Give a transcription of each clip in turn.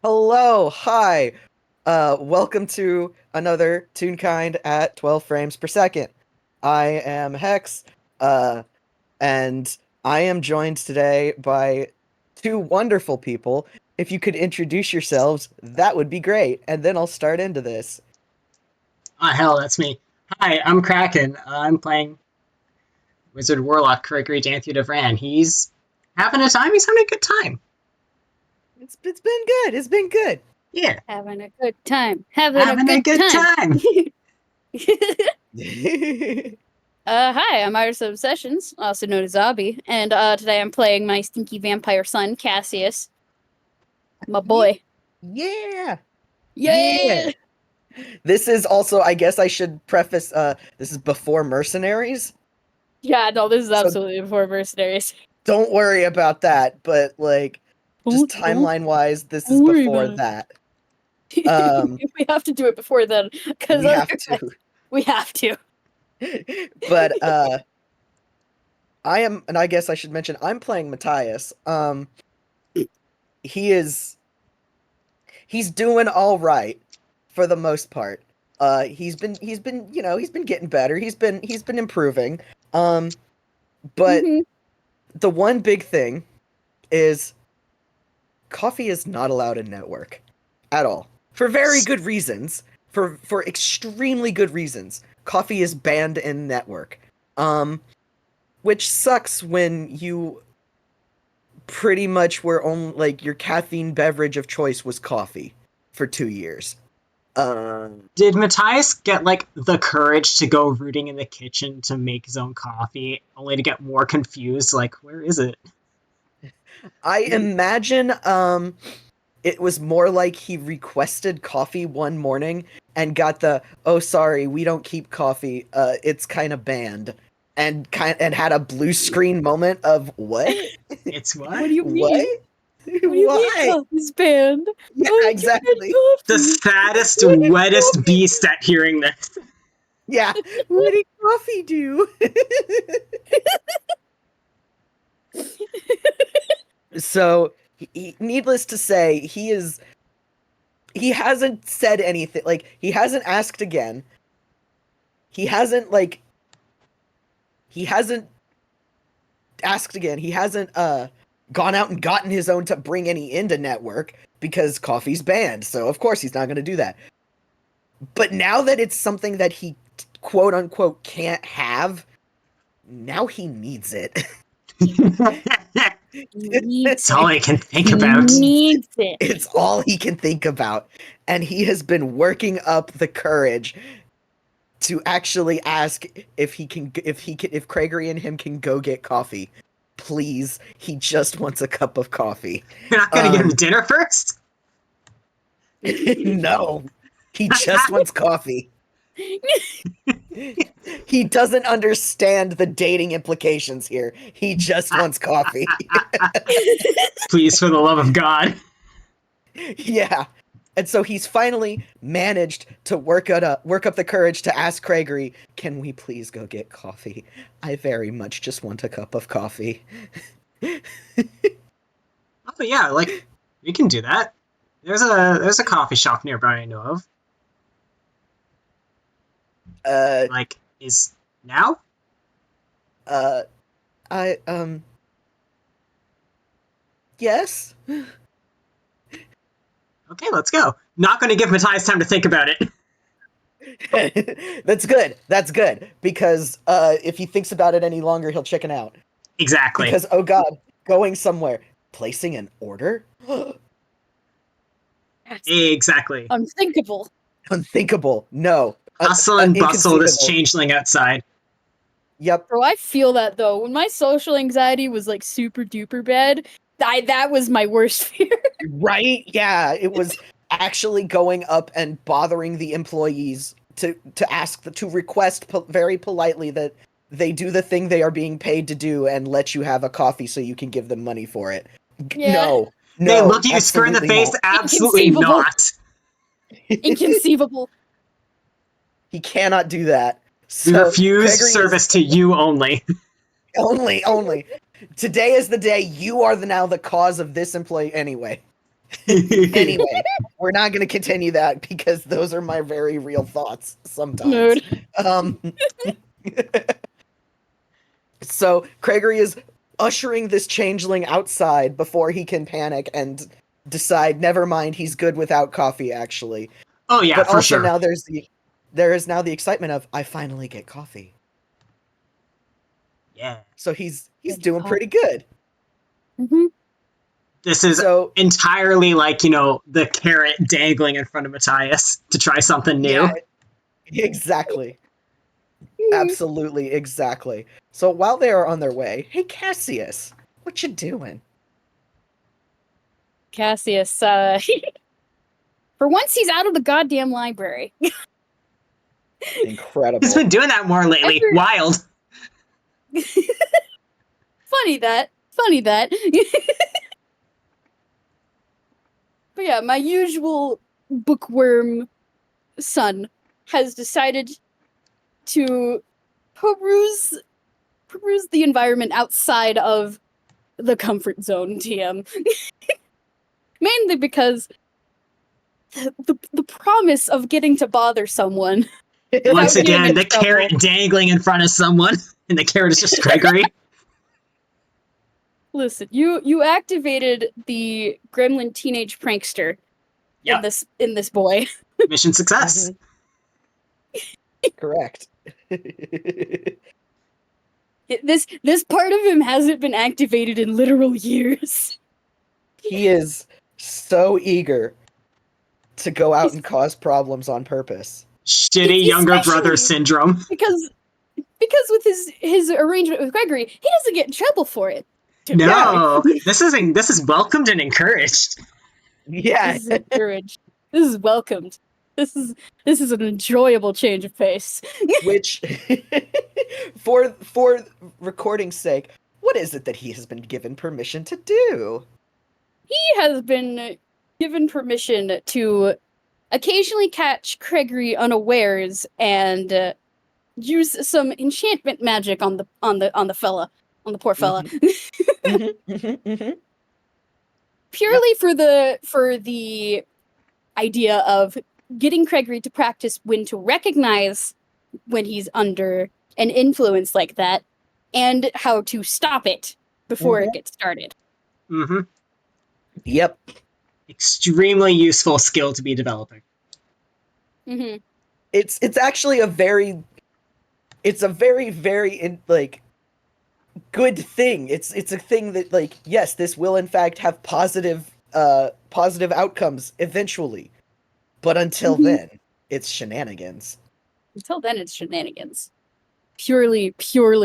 Hello, hi. Welcome to another Toonkind at 12 frames per second. I am Hex, uh, and I am joined today by two wonderful people. If you could introduce yourselves, that would be great, and then I'll start into this. Ah, hell, that's me. Hi, I'm Kraken. I'm playing Wizard Warlock Craigory Ran. He's having a time. He's having a good time. It's been good. It's been good. Yeah, Having a good time. Having a having a good good time. time. Hi, I'm Iris of Obsessions, also known as Obby, and today I'm playing my stinky vampire son, Cassius. My boy. Yeah. Yeah! This is also, I guess I should preface, this is before Mercenaries. Yeah, no, this is So absolutely before Mercenaries. don't worry about that, but like just Don't timeline wise, this is worry before about that. it. We have to do it before then, because We have to. we have to. But I am, and I guess I should mention I'm playing Matthias. He is he's doing all right for the most part. He's been getting better. He's been improving. But Mhm. the one big thing is coffee is not allowed in network at all. For very good reasons. For extremely good reasons. Coffee is banned in network. Which sucks when you pretty much were only like your caffeine beverage of choice was coffee for 2 years. Did Matthias get like the courage to go rooting in the kitchen to make his own coffee, only to get more confused? Like, where is it? I imagine it was more like he requested coffee one morning and got the "oh sorry, we don't keep coffee. It's kind of banned." And had a blue screen moment of what? It's What what? do you What? mean? What do you mean Why? coffee's banned? Yeah, Why would you ban exactly. The coffee? saddest, What did wettest coffee beast at hearing this. Yeah, what did coffee do? So, needless to say, he hasn't said anything. Like, he hasn't asked again. He hasn't, like, he hasn't asked again. He hasn't, gone out and gotten his own to bring any into network because coffee's banned. So, of course, he's not going to do that. But now that it's something that he quote unquote can't have, now he needs it. It's all I can think He about. needs it. It's all he can think about. And he has been working up the courage to actually ask if Craigory and him can go get coffee. Please, he just wants a cup of coffee. You're not gonna get him dinner first? No, he just wants coffee. He doesn't understand the dating implications here. He just wants coffee. Please, for the love of God. Yeah. And so he's finally managed to work up the courage to ask Craigory, "Can we please go get coffee? I very much just want a cup of coffee." Oh yeah, like we can do that. There's a coffee shop nearby I know of. Uh Like, is now? uh I yes. Okay, let's go. Not gonna give Matthias time to think about it. That's good. That's good because if he thinks about it any longer, he'll chicken out. Exactly. Because oh god, going somewhere, placing an order? Exactly. Unthinkable. Unthinkable. No. Hustle and bustle, this Inconceivable. changeling outside. Yep. Bro, I feel that though. When my social anxiety was like super duper bad, that was my worst fear. Right? Yeah, it was actually going up and bothering the employees to request very politely that they do the thing they are being paid to do and let you have a coffee so you can give them money for it. Yeah. No. They No, look at you square in the absolutely face. not. Absolutely Inconceivable. not. Inconceivable. He cannot do that. We So refuse Gregory service to you only. only. Today is the day you are now the cause of this employee anyway. Anyway, we're not going to continue that because those are my very real thoughts sometimes. Mood. So Craigory is ushering this changeling outside before he can panic and decide, never mind, he's good without coffee, actually. Oh yeah, But for also sure. now there is now the excitement of, I finally get coffee. Yeah. So he's Get doing coffee. pretty good. Mm-hmm. This is So entirely like, you know, the carrot dangling in front of Matthias to try something new. yeah, exactly. Absolutely, exactly. So while they are on their way, hey Cassius, what you doing? Cassius, for once he's out of the goddamn library. Incredible. He's been doing that more lately. After- Wild. Funny that. But yeah, my usual bookworm son has decided to peruse the environment outside of the comfort zone, TM. Mainly because the promise of getting to bother someone. Once getting again, in the trouble. carrot dangling in front of someone, and the carrot is just Craigory. Listen, you activated the gremlin teenage prankster Yep. in this boy. Mission success. Correct. This part of him hasn't been activated in literal years. He is so eager to go out and cause problems on purpose. Shitty younger brother Especially syndrome. because with his arrangement with Craigory, he doesn't get in trouble for it. No, this is welcomed and encouraged. Yeah. This is encouraged. This is welcomed. This is an enjoyable change of pace. Which, for recording's sake, what is it that he has been given permission to do? He has been given permission to occasionally catch Craigory unawares and use some enchantment magic on the poor fella. Purely for the idea of getting Craigory to practice when to recognize when he's under an influence like that, and how to stop it before it gets started. Mm-hmm. Yep. Extremely useful skill to be developing. Mm-hmm. It's actually a very like good thing. It's a thing that, like, yes, this will in fact have positive outcomes eventually. But until then, it's shenanigans. Until then, it's shenanigans. Purely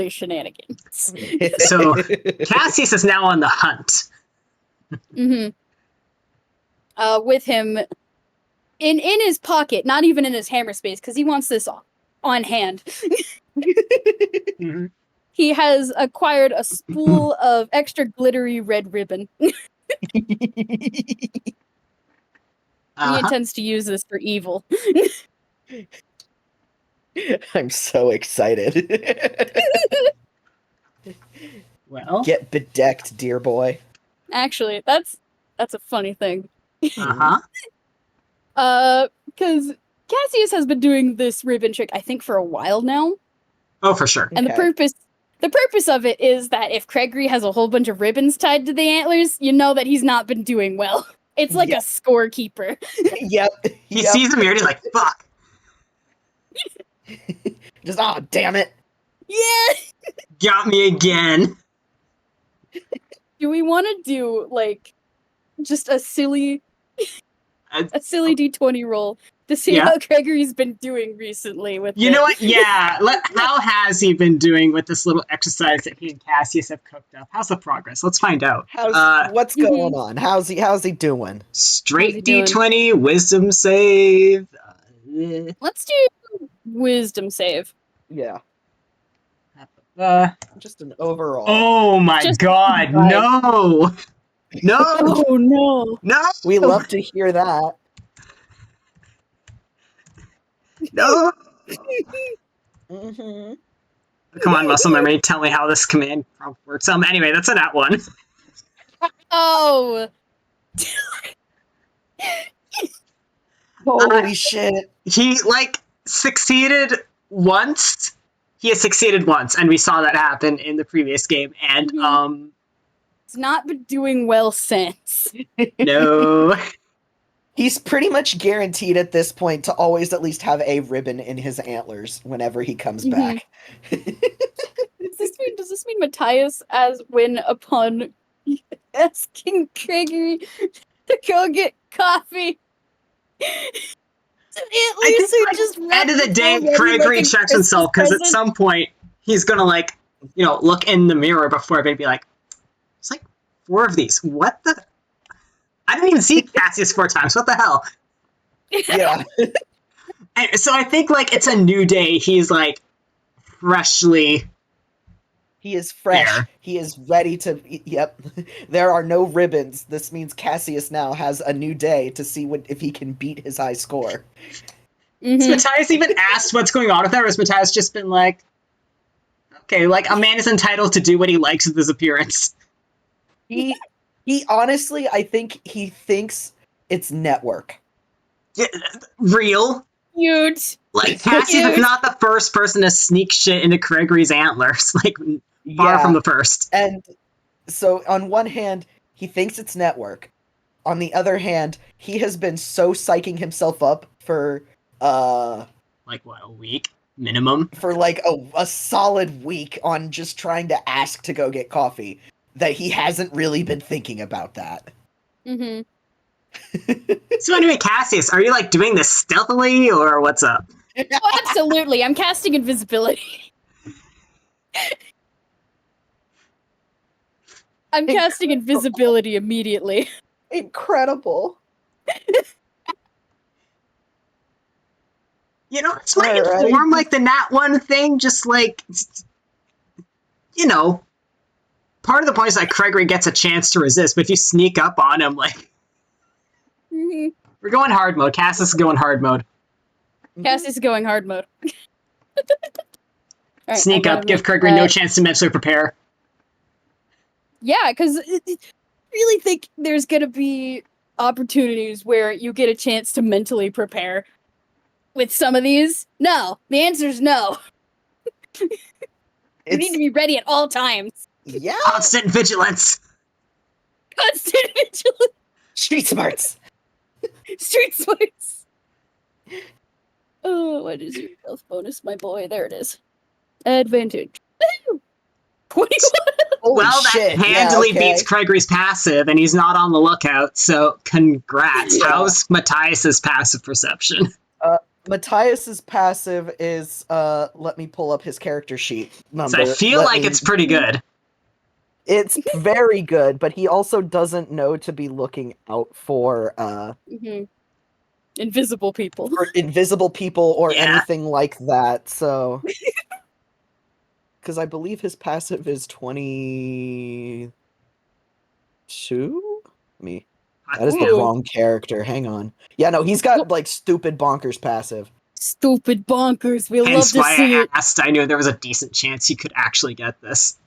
shenanigans. So Cassius is now on the hunt. Mm-hmm. With him in his pocket, not even in his hammer space, because he wants this on hand. Mm-hmm. He has acquired a spool of extra glittery red ribbon. He intends to use this for evil. I'm so excited. Well, Get bedecked, dear boy. Actually, that's a funny thing. uh-huh. Because Cassius has been doing this ribbon trick, I think, for a while now. Oh, for sure. And Okay. the purpose of it is that if Craigory has a whole bunch of ribbons tied to the antlers, you know that he's not been doing well. It's like a scorekeeper. Yep. He sees the mirror and he's like, fuck. Just, oh, damn it. Yeah! Got me again. Do we want to do, like, just a silly D20 roll to see how Craigory's been doing recently with You know what? Yeah. How has he been doing with this little exercise that he and Cassius have cooked up? How's the progress? Let's find out. What's going on? How's he doing? Straight How's he doing? D20, wisdom save. Let's do wisdom save. Yeah. Uh, Just an overall. oh my Just god, right. no! No! Oh no! No! We love to hear that. No! Mm-hmm. Come on, Muscle Memory, tell me how this command prompt works. Anyway, that's a nat one. Oh! Holy shit. He, like, succeeded once. He has succeeded once, and we saw that happen in the previous game, and, It's not been doing well since. no. He's pretty much guaranteed at this point to always at least have a ribbon in his antlers whenever he comes back. Does this mean Matthias as win upon asking Craigory to go get coffee? I think, like, end of the day, Craigory checks himself, because at some point, he's gonna, like, look in the mirror before and be like, it's like 4 of these. What the? I didn't even see Cassius 4 times. What the hell? Yeah. And so I think, like, it's a new day. He's, like, freshly... He is fresh. There. He is ready to... Yep. There are no ribbons. This means Cassius now has a new day to see if he can beat his high score. Has Matthias even asked what's going on with her, or has Matthias just been like, okay, like, a man is entitled to do what he likes with his appearance? He honestly, I think he thinks it's network. Yeah, real. Huge. Like, Cassius is not the first person to sneak shit into Craigory's antlers. Like, far from the first. And so, on one hand, he thinks it's network. On the other hand, he has been so psyching himself up for, like, what, a week? Minimum? For, like, a solid week on just trying to ask to go get coffee, that he hasn't really been thinking about that. So anyway, Cassius, are you, like, doing this stealthily, or what's up? Oh, absolutely. I'm casting invisibility. I'm casting invisibility immediately. Incredible. It's like inform, like, the Nat 1 thing, just, like, part of the point is that Craigory gets a chance to resist, but if you sneak up on him, like... We're going hard mode. Cassius is going hard mode. Cassius is going hard mode. Right, sneak up, give Craigory no chance to mentally prepare. Yeah, because I really think there's going to be opportunities where you get a chance to mentally prepare. With some of these, no. The answer is no. You need to be ready at all times. Yeah. Constant vigilance. Constant vigilance. Street smarts. Street smarts. Oh, what is your health bonus, my boy? There it is. Advantage. 21. Well, that handily beats Craigory's passive, and he's not on the lookout, so congrats. Yeah. How's Matthias's passive perception? Matthias's passive is, let me pull up his character sheet number. So I feel like it's pretty good. It's very good, but he also doesn't know to be looking out for, invisible people. For invisible people or anything like that, so... Because I believe his passive is 22? That is the wrong character. Hang on. Yeah, no, he's got, like, stupid bonkers passive. Stupid bonkers. We love to see it. I knew there was a decent chance you could actually get this.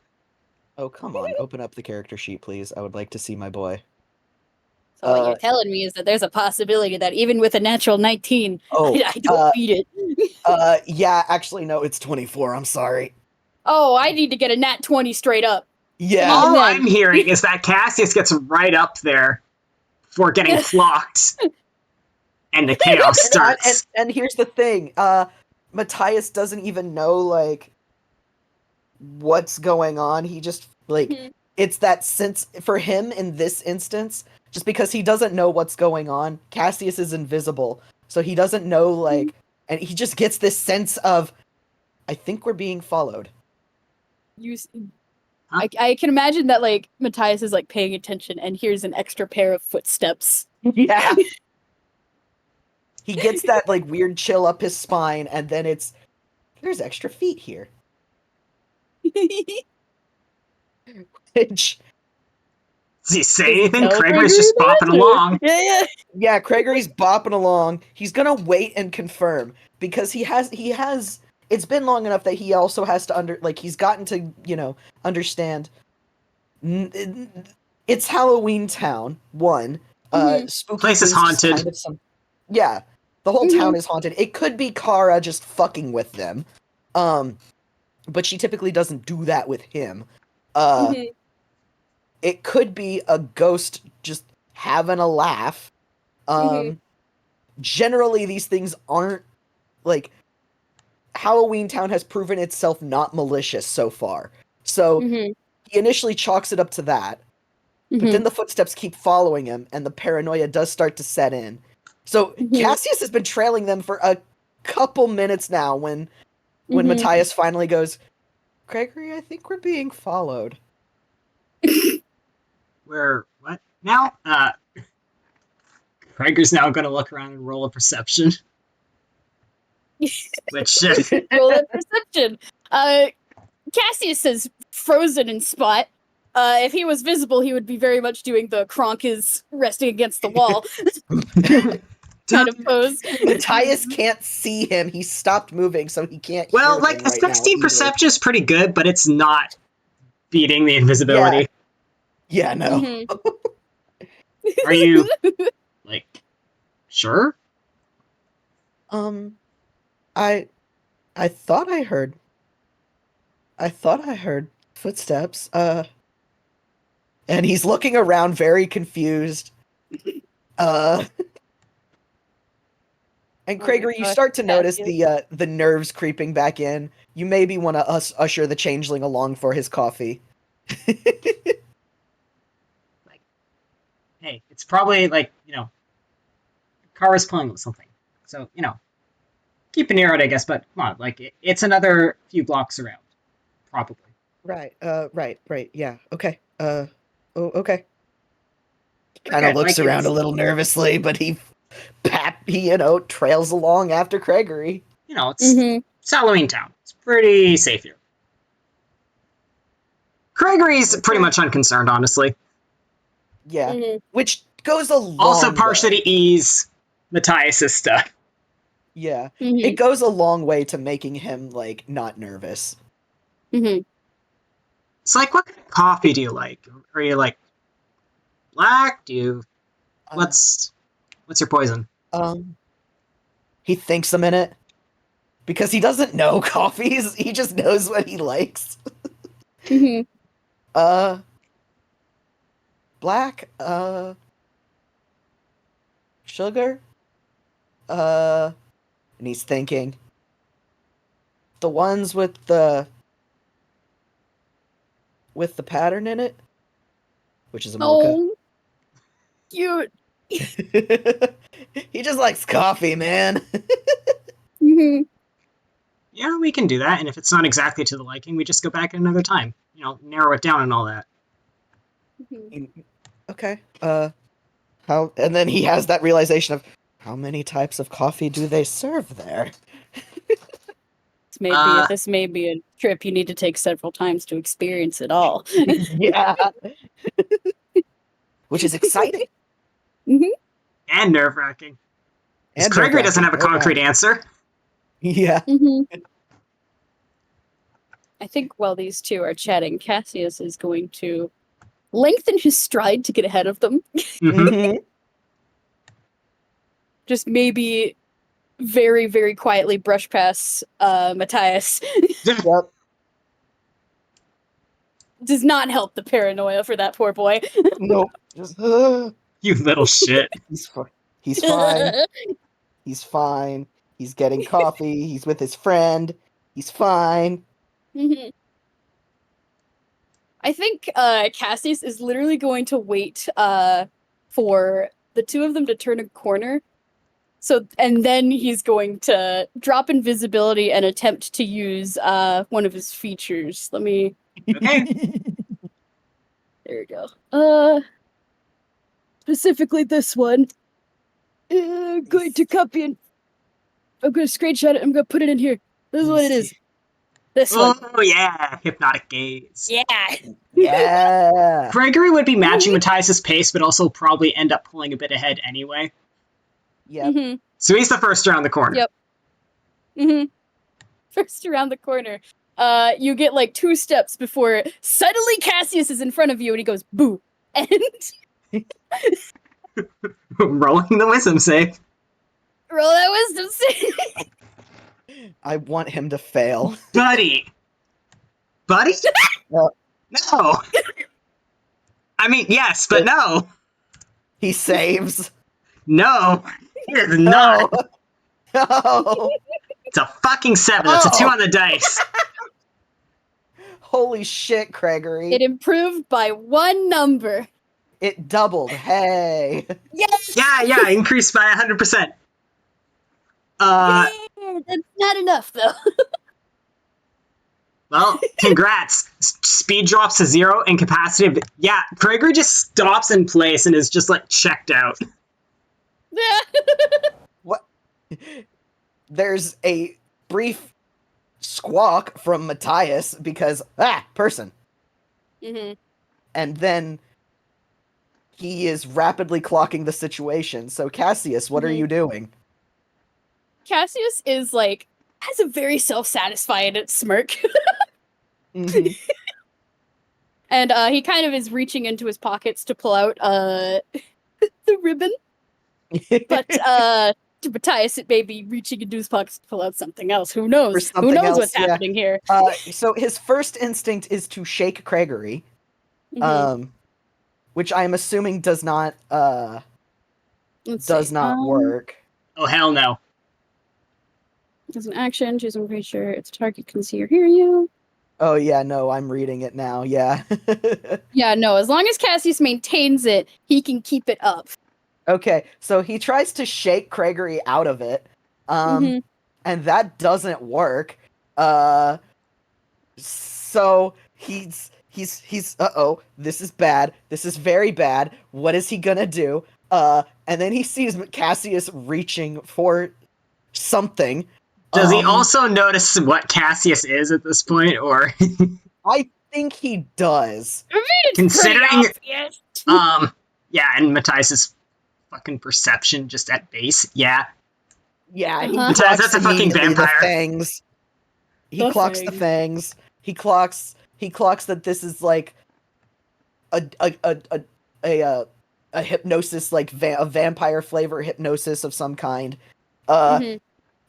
Oh, come on. Open up the character sheet, please. I would like to see my boy. So what you're telling me is that there's a possibility that even with a natural 19, I don't beat it. Yeah, actually, no, it's 24. I'm sorry. Oh, I need to get a nat 20 straight up. Yeah. All I'm hearing is that Cassius gets right up there for getting clocked. And the chaos starts. And here's the thing. Matthias doesn't even know, like, what's going on. He just, like, it's that sense for him in this instance, just because he doesn't know what's going on. Cassius is invisible, so he doesn't know, like, and he just gets this sense of, I think we're being followed. I can imagine that, like, Matthias is, like, paying attention and here's an extra pair of footsteps. Yeah. He gets that, like, weird chill up his spine, and then there's extra feet here. Which... Does he say anything? Craigory's just bopping along. Yeah, Craigory's bopping along. He's gonna wait and confirm, because he has... It's been long enough that he also has to he's gotten to, understand. It's Halloween Town, one. Spooky place is haunted. Yeah. The whole town is haunted. It could be Kara just fucking with them. But she typically doesn't do that with him. It could be a ghost just having a laugh. Generally, these things aren't, like, Halloween Town has proven itself not malicious so far. So, he initially chalks it up to that. But then the footsteps keep following him, and the paranoia does start to set in. So, Cassius has been trailing them for a couple minutes now when Matthias finally goes, Craigory, I think we're being followed. What? Now? Craiger's now going to look around and roll a perception. Which... roll a perception. Cassius is frozen in spot. If he was visible, he would be very much doing the Kronk is resting against the wall kind of pose. Matthias can't see him. He stopped moving, so he can't Well, hear like, him a right 16 now perception is pretty good, but it's not beating the invisibility. Yeah, no. Are you, like, sure? I thought I heard footsteps. And he's looking around very confused. And Craigory, you start to notice the nerves creeping back in. You maybe want to usher the changeling along for his coffee. Like, hey, it's probably, like, Kara's playing with something. So, keep an ear out, I guess, but come on, like, it's another few blocks around. Probably. Right, yeah, okay. Okay. Kind of looks around a little nervously, but he trails along after Craigory. It's Halloween Town. It's pretty safe here. Craigory's pretty much unconcerned, honestly. Yeah, which goes a long Also partially to ease Matthias' stuff. Yeah, it goes a long way to making him, like, not nervous. It's like, what kind of coffee do you like? Are you, like, black? What's your poison? He thinks a minute. Because he doesn't know coffees, he just knows what he likes. Black, sugar, and he's thinking. The ones with the pattern in it, which is a mocha. Oh, cute. He just likes coffee, man. Yeah, we can do that, and if it's not exactly to the liking, we just go back at another time. Narrow it down and all that. Okay. How? And then he has that realization of how many types of coffee do they serve there? This may be a trip you need to take several times to experience it all. Yeah. Which is exciting. And nerve-wracking. Because Craigory doesn't have a concrete answer. Yeah. I think while these two are chatting, Cassius is going to lengthen his stride to get ahead of them. Just maybe very, very quietly brush past Matthias. Yep. Does not help the paranoia for that poor boy. Nope. Just, You little shit. He's fine. He's fine. He's getting coffee. He's with his friend. He's fine. I think Cassius is literally going to wait for the two of them to turn a corner. And then he's going to drop invisibility and attempt to use one of his features. Let me... Okay. There we go. Specifically this one. I'm going to copy and... I'm going to screenshot it. I'm going to put it in here. This is what it is. This one. Oh, yeah. Hypnotic gaze. Yeah. Yeah. Craigory would be matching Matthias' pace, but also probably end up pulling a bit ahead anyway. Yeah. So he's the first around the corner. Yep. First around the corner. You get like 2 steps before suddenly Cassius is in front of you and he goes, boo. And Rolling the wisdom save. Roll that wisdom save. I want him to fail. Buddy! Buddy? Well, No! I mean, yes, but no! he saves. No! He does not! No. It's a fucking 7. That's a 2 on the dice. Holy shit, Craigory. It improved by 1 number. It doubled. Hey. Yes! Yeah, increased by 100%. Yeah, that's not enough, though. Well, congrats. Speed drops to 0, incapacitated. Yeah, Craigory just stops in place and is just, like, checked out. What? There's a brief squawk from Matthias because, person. Mm-hmm. And then he is rapidly clocking the situation. So, Cassius, what are you doing? Cassius is, like, has a very self-satisfied smirk. Mhm. And he kind of is reaching into his pockets to pull out the ribbon. But to Matthias, it may be reaching into his pockets to pull out something else. Who knows? Who knows what's happening here? So his first instinct is to shake Craigory, which I'm assuming does not work. Oh, hell no. As an action, choose a creature. Its target can see or hear you. Oh yeah, no, I'm reading it now. Yeah. Yeah, no. As long as Cassius maintains it, he can keep it up. Okay, so he tries to shake Craigory out of it, and that doesn't work. So he's uh-oh, this is bad. This is very bad. What is he gonna do? And then he sees Cassius reaching for something. Does he also notice what Cassius is at this point, or? I think he does. I mean, it's Considering, obvious. yeah, and Matthias's fucking perception just at base, yeah. Yeah, he Uh-huh. clocks That's a fucking immediately vampire. the fangs. He The clocks the fangs. He clocks that this is like a hypnosis, like a vampire flavor hypnosis of some kind.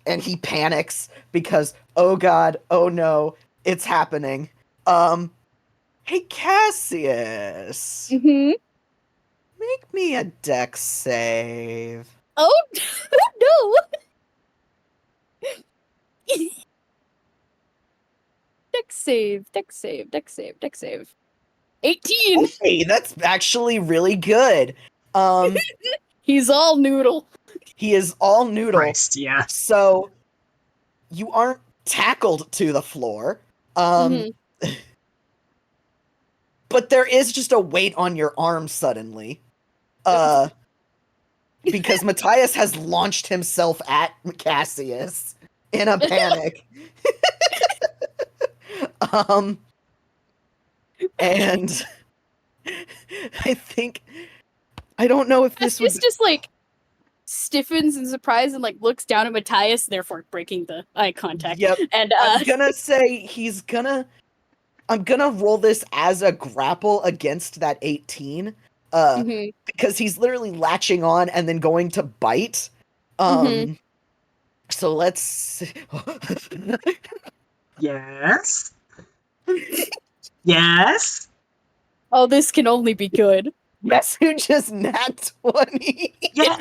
And he panics because, oh god, oh no, it's happening. Hey Cassius, make me a dex save. Oh no! Dex save. 18! Hey, that's actually really good. He's all noodle. He is all noodle. Christ, yeah. So you aren't tackled to the floor. But there is just a weight on your arm suddenly. Because Matthias has launched himself at Cassius in a panic. And I don't know if this Cassius would just, like, stiffens in surprise and, like, looks down at Matthias, therefore breaking the eye contact. Yep. And I'm gonna say I'm gonna roll this as a grapple against that 18. Because he's literally latching on and then going to bite. So let's Yes? Yes? oh, this can only be good. guess who just nat 20? Yes!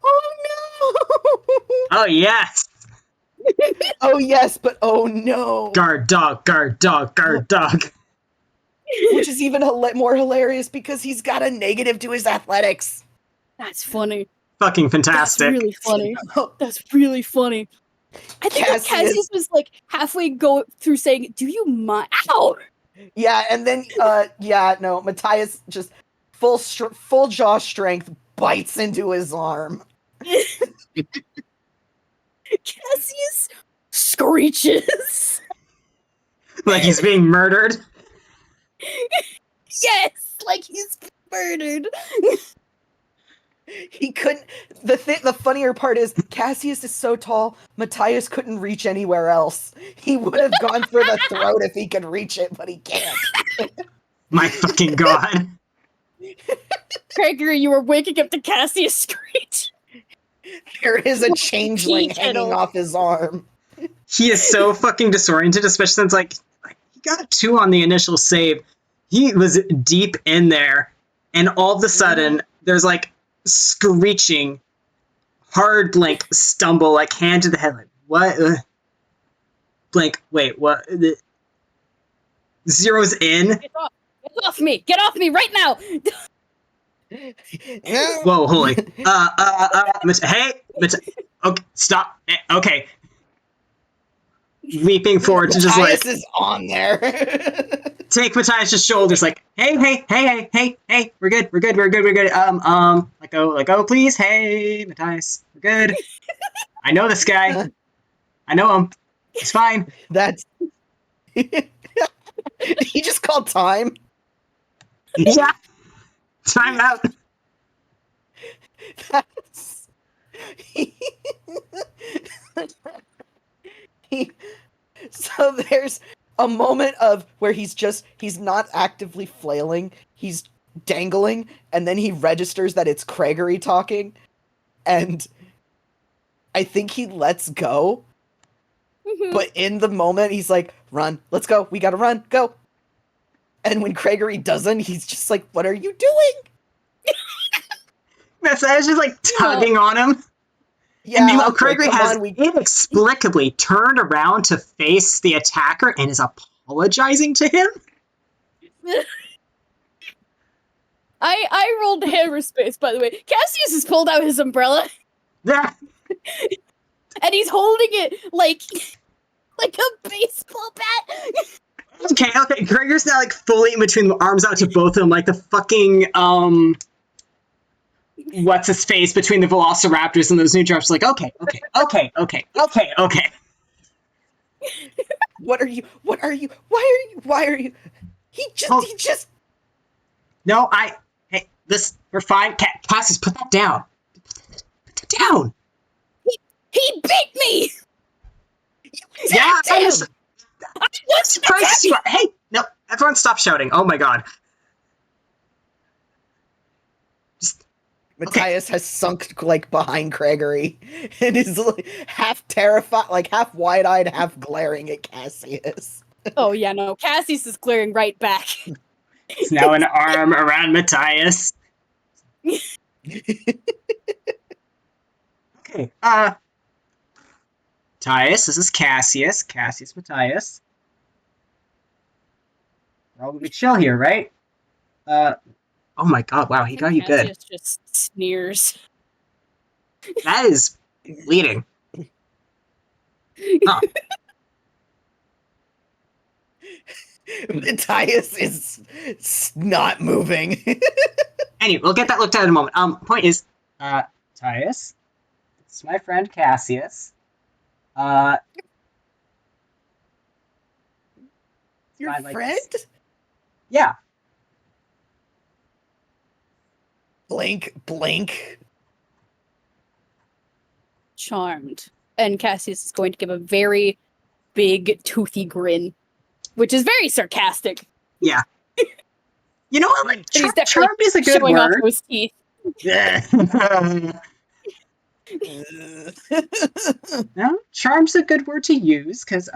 Oh no! Oh, yes! Oh yes, but oh no! Guard dog, guard dog, guard dog. Which is even more hilarious because he's got a negative to his athletics. That's funny. Fucking fantastic. That's really funny. That's really funny. I think that Cassius was like halfway go through saying, "Do you mind?" Ow! Yeah, and then Matthias just full jaw strength bites into his arm. Cassius screeches. Like he's being murdered. Yes, like he's murdered. He couldn't. The funnier part is Cassius is so tall, Matthias couldn't reach anywhere else. He would have gone for the throat if he could reach it, but he can't. My fucking god. Craigory, you were waking up to Cassius screech. There is a changeling hanging off his arm. He is so fucking disoriented, especially since like he got a 2 on the initial save. He was deep in there, and all of a sudden there's like screeching, hard Blink stumble, like hand to the head, like what? Blink, wait, what? Zero's in. Get off me! Get off me right now! Whoa, holy. Hey, okay, stop. Okay. Leaping forward to just Matthias like is on there. take Matthias' shoulders, like, hey, we're good. Let go, please. Hey, Matthias, we're good. I know this guy. I know him. It's fine. That's. He just called time. Yeah. Time out. That's. So there's a moment of where he's not actively flailing, he's dangling, and then he registers that it's Craigory talking, and I think he lets go. But in the moment, he's like, run, let's go, we gotta run, go. And when Craigory doesn't, he's just like, what are you doing? Matthias just like tugging on him. Yeah, and meanwhile, Craigory come has on, inexplicably turned around to face the attacker and is apologizing to him. I rolled hammer space, by the way. Cassius has pulled out his umbrella. Yeah. And he's holding it like a baseball bat. Okay. Gregor's now like fully in between the arms out to both of them, like the fucking what's his face between the velociraptors and those new drops. Like, okay. What are you? Why are you? He just. No, hey, we're fine. Cassius, put that down. Put that down. He beat me. Yeah, I'm What's surprised you are. Hey, no, everyone stop shouting. Oh my god. Matthias has sunk like behind Craigory and is like, half terrified, like half wide-eyed, half glaring at Cassius. Oh yeah, no. Cassius is glaring right back. It's now an arm around Matthias. Okay, Matthias, this is Cassius. Cassius, Matthias. We're all gonna be chill here, right? Oh my god, wow, he got you good. Cassius just sneers. That is bleeding. Huh. Matthias is not moving. Anyway, we'll get that looked at in a moment. Point is, Matthias, this is my friend Cassius. Your friend? Yeah. Blink. Charmed. And Cassius is going to give a very big, toothy grin, which is very sarcastic. Yeah. You know what? Like, He's charmed is a good showing word. off those teeth. No, charm's a good word to use because,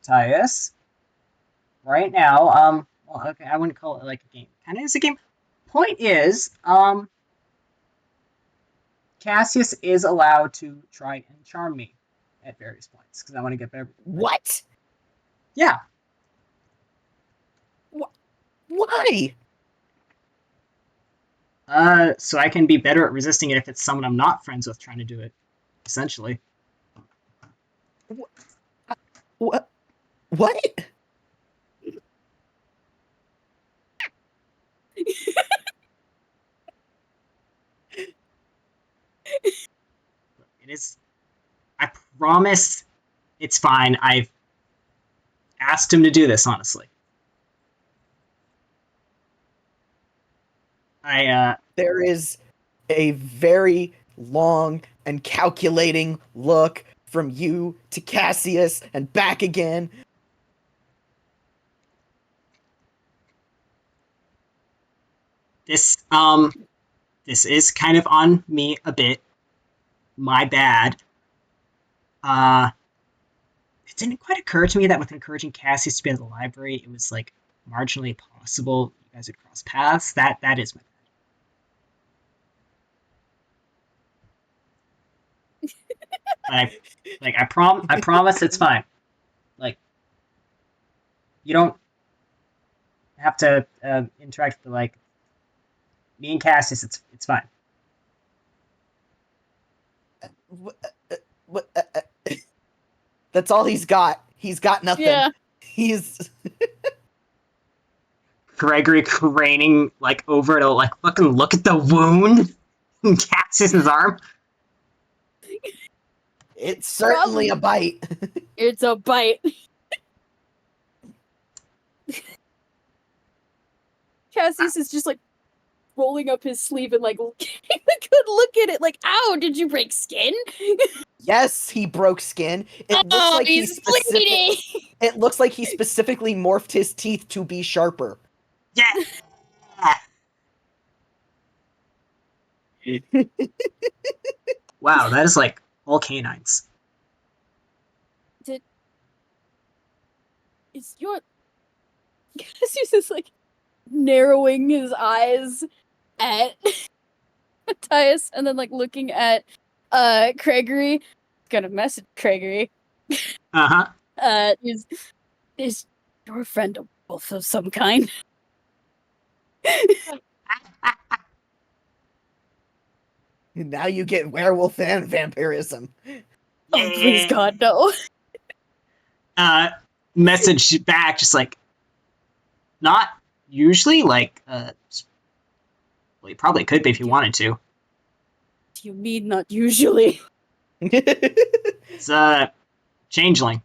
Matthias, right now, well, okay, I wouldn't call it like a game. Kind of is a game. Point is, Cassius is allowed to try and charm me at various points because I want to get better. What? Yeah. Why? So I can be better at resisting it if it's someone I'm not friends with trying to do it, essentially. What? It is. I promise it's fine. I've asked him to do this, honestly. There is a very long and calculating look from you to Cassius and back again. This is kind of on me a bit. My bad. It didn't quite occur to me that with encouraging Cassius to be at the library, it was like marginally possible you guys would cross paths. That is my bad. But I promise it's fine. Like, you don't have to interact with like me and Cassius. It's fine. That's all he's got. He's got nothing. Yeah. He's Craigory craning like over to like fucking look at the wound in Cassius's arm. It's certainly a bite. It's a bite. Cassius is just like rolling up his sleeve and like getting a good look at it. Like, ow, did you break skin? Yes, he broke skin. It looks like he's bleeding. It looks like he specifically morphed his teeth to be sharper. Yeah. Wow, that is like all canines. Is your Cassius is like narrowing his eyes at Matthias and then like looking at Craigory. Gonna message Craigory. Is your friend a wolf of some kind? Now you get werewolf and vampirism. Oh, please God, no. Message back, just like, not usually, like, well, you probably could be if you wanted to. Do you mean not usually? It's changeling.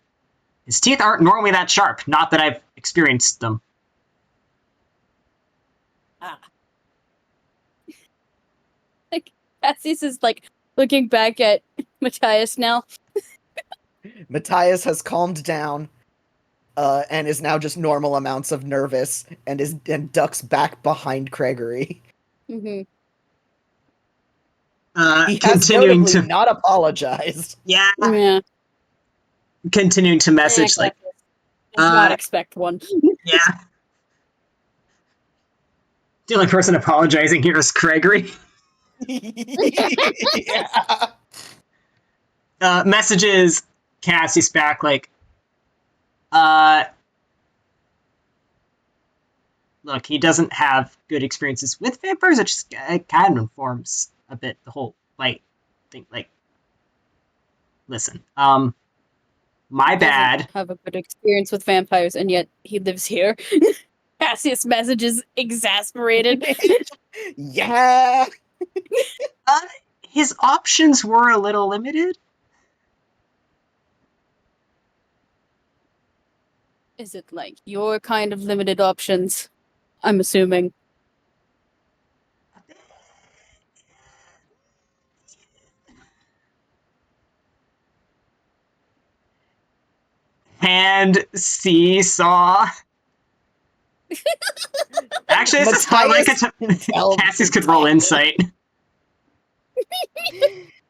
His teeth aren't normally that sharp, not that I've experienced them. Like, Cassius is like looking back at Matthias now. Matthias has calmed down, and is now just normal amounts of nervous, and ducks back behind Craigory. Mm-hmm. He has Continuing notably to not apologized. yeah. Yeah. Continuing to message like, does not expect one. yeah. The only person apologizing here is Craigory. Yeah. Messages Cassius back like, look, he doesn't have good experiences with vampires. It just kind of informs a bit the whole fight thing. Like, listen, my bad. Have a good experience with vampires, and yet he lives here. Cassius messages exasperated. Yeah. His options were a little limited. Is it like your kind of limited options? I'm assuming. And seesaw. Actually, this is fun. Like Cassius could roll insight.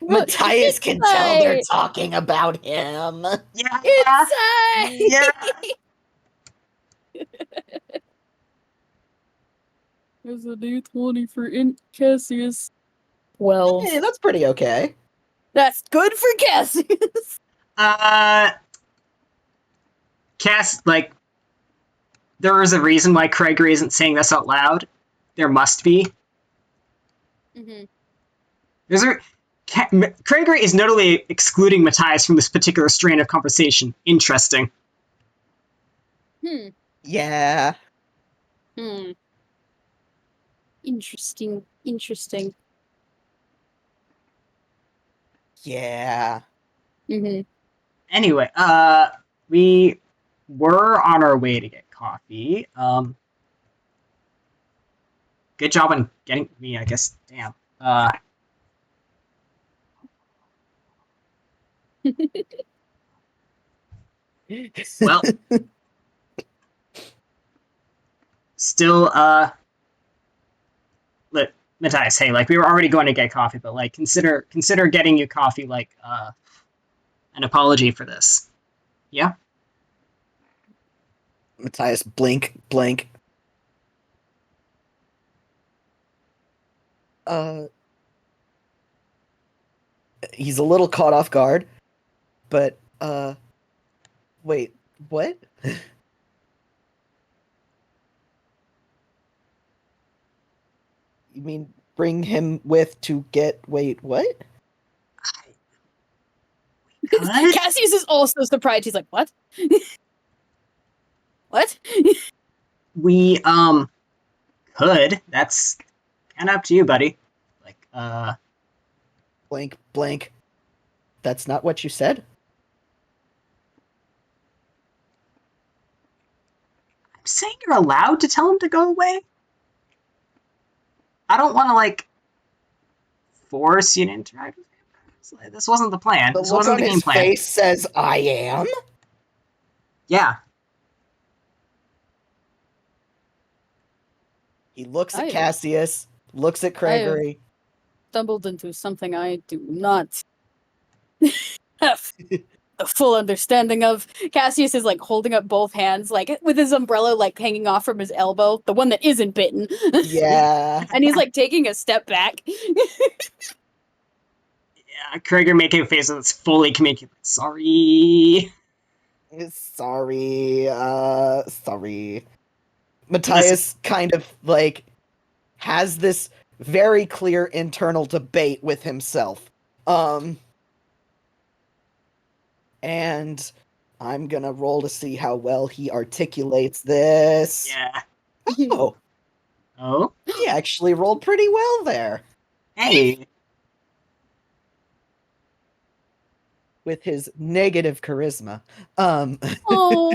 Matthias can tell they're talking about him. Yeah. Insight! Yeah. There's a D20 for Cassius. 12. Hey, that's pretty okay. That's good for Cassius. Cass, like, there is a reason why Craigory isn't saying this out loud. There must be. Mm-hmm. Craigory is notably excluding Matthias from this particular strain of conversation. Interesting. Yeah. Interesting. Yeah. Mm-hmm. Anyway, we were on our way to get coffee. Good job on getting me, I guess. Damn. Well, still, Matthias, hey, like we were already going to get coffee, but like consider getting you coffee, like an apology for this. Yeah. Matthias, blink, blank. He's a little caught off guard, but wait, what? You mean bring him with to get? Wait, what? Could? Cassius is also surprised. He's like, "What? What?" We could. That's kind of up to you, buddy. Like Blank, blank. That's not what you said? I'm saying you're allowed to tell him to go away. I don't want to like force you to interact with him. This wasn't the plan. The This look wasn't on the game his plan. face says, I am? Yeah. He looks at I- Cassius, looks at Craigory. Stumbled into something I do not have the full understanding of. Cassius is like holding up both hands, like with his umbrella like hanging off from his elbow, the one that isn't bitten. Yeah. And he's like taking a step back. Yeah, Craiger making a face that's fully communicating. Sorry. Sorry, sorry. Matthias kind of, like, has this very clear internal debate with himself. And I'm gonna roll to see how well he articulates this. Yeah. Oh, Oh. he actually rolled pretty well there. Hey. With his negative charisma. Oh.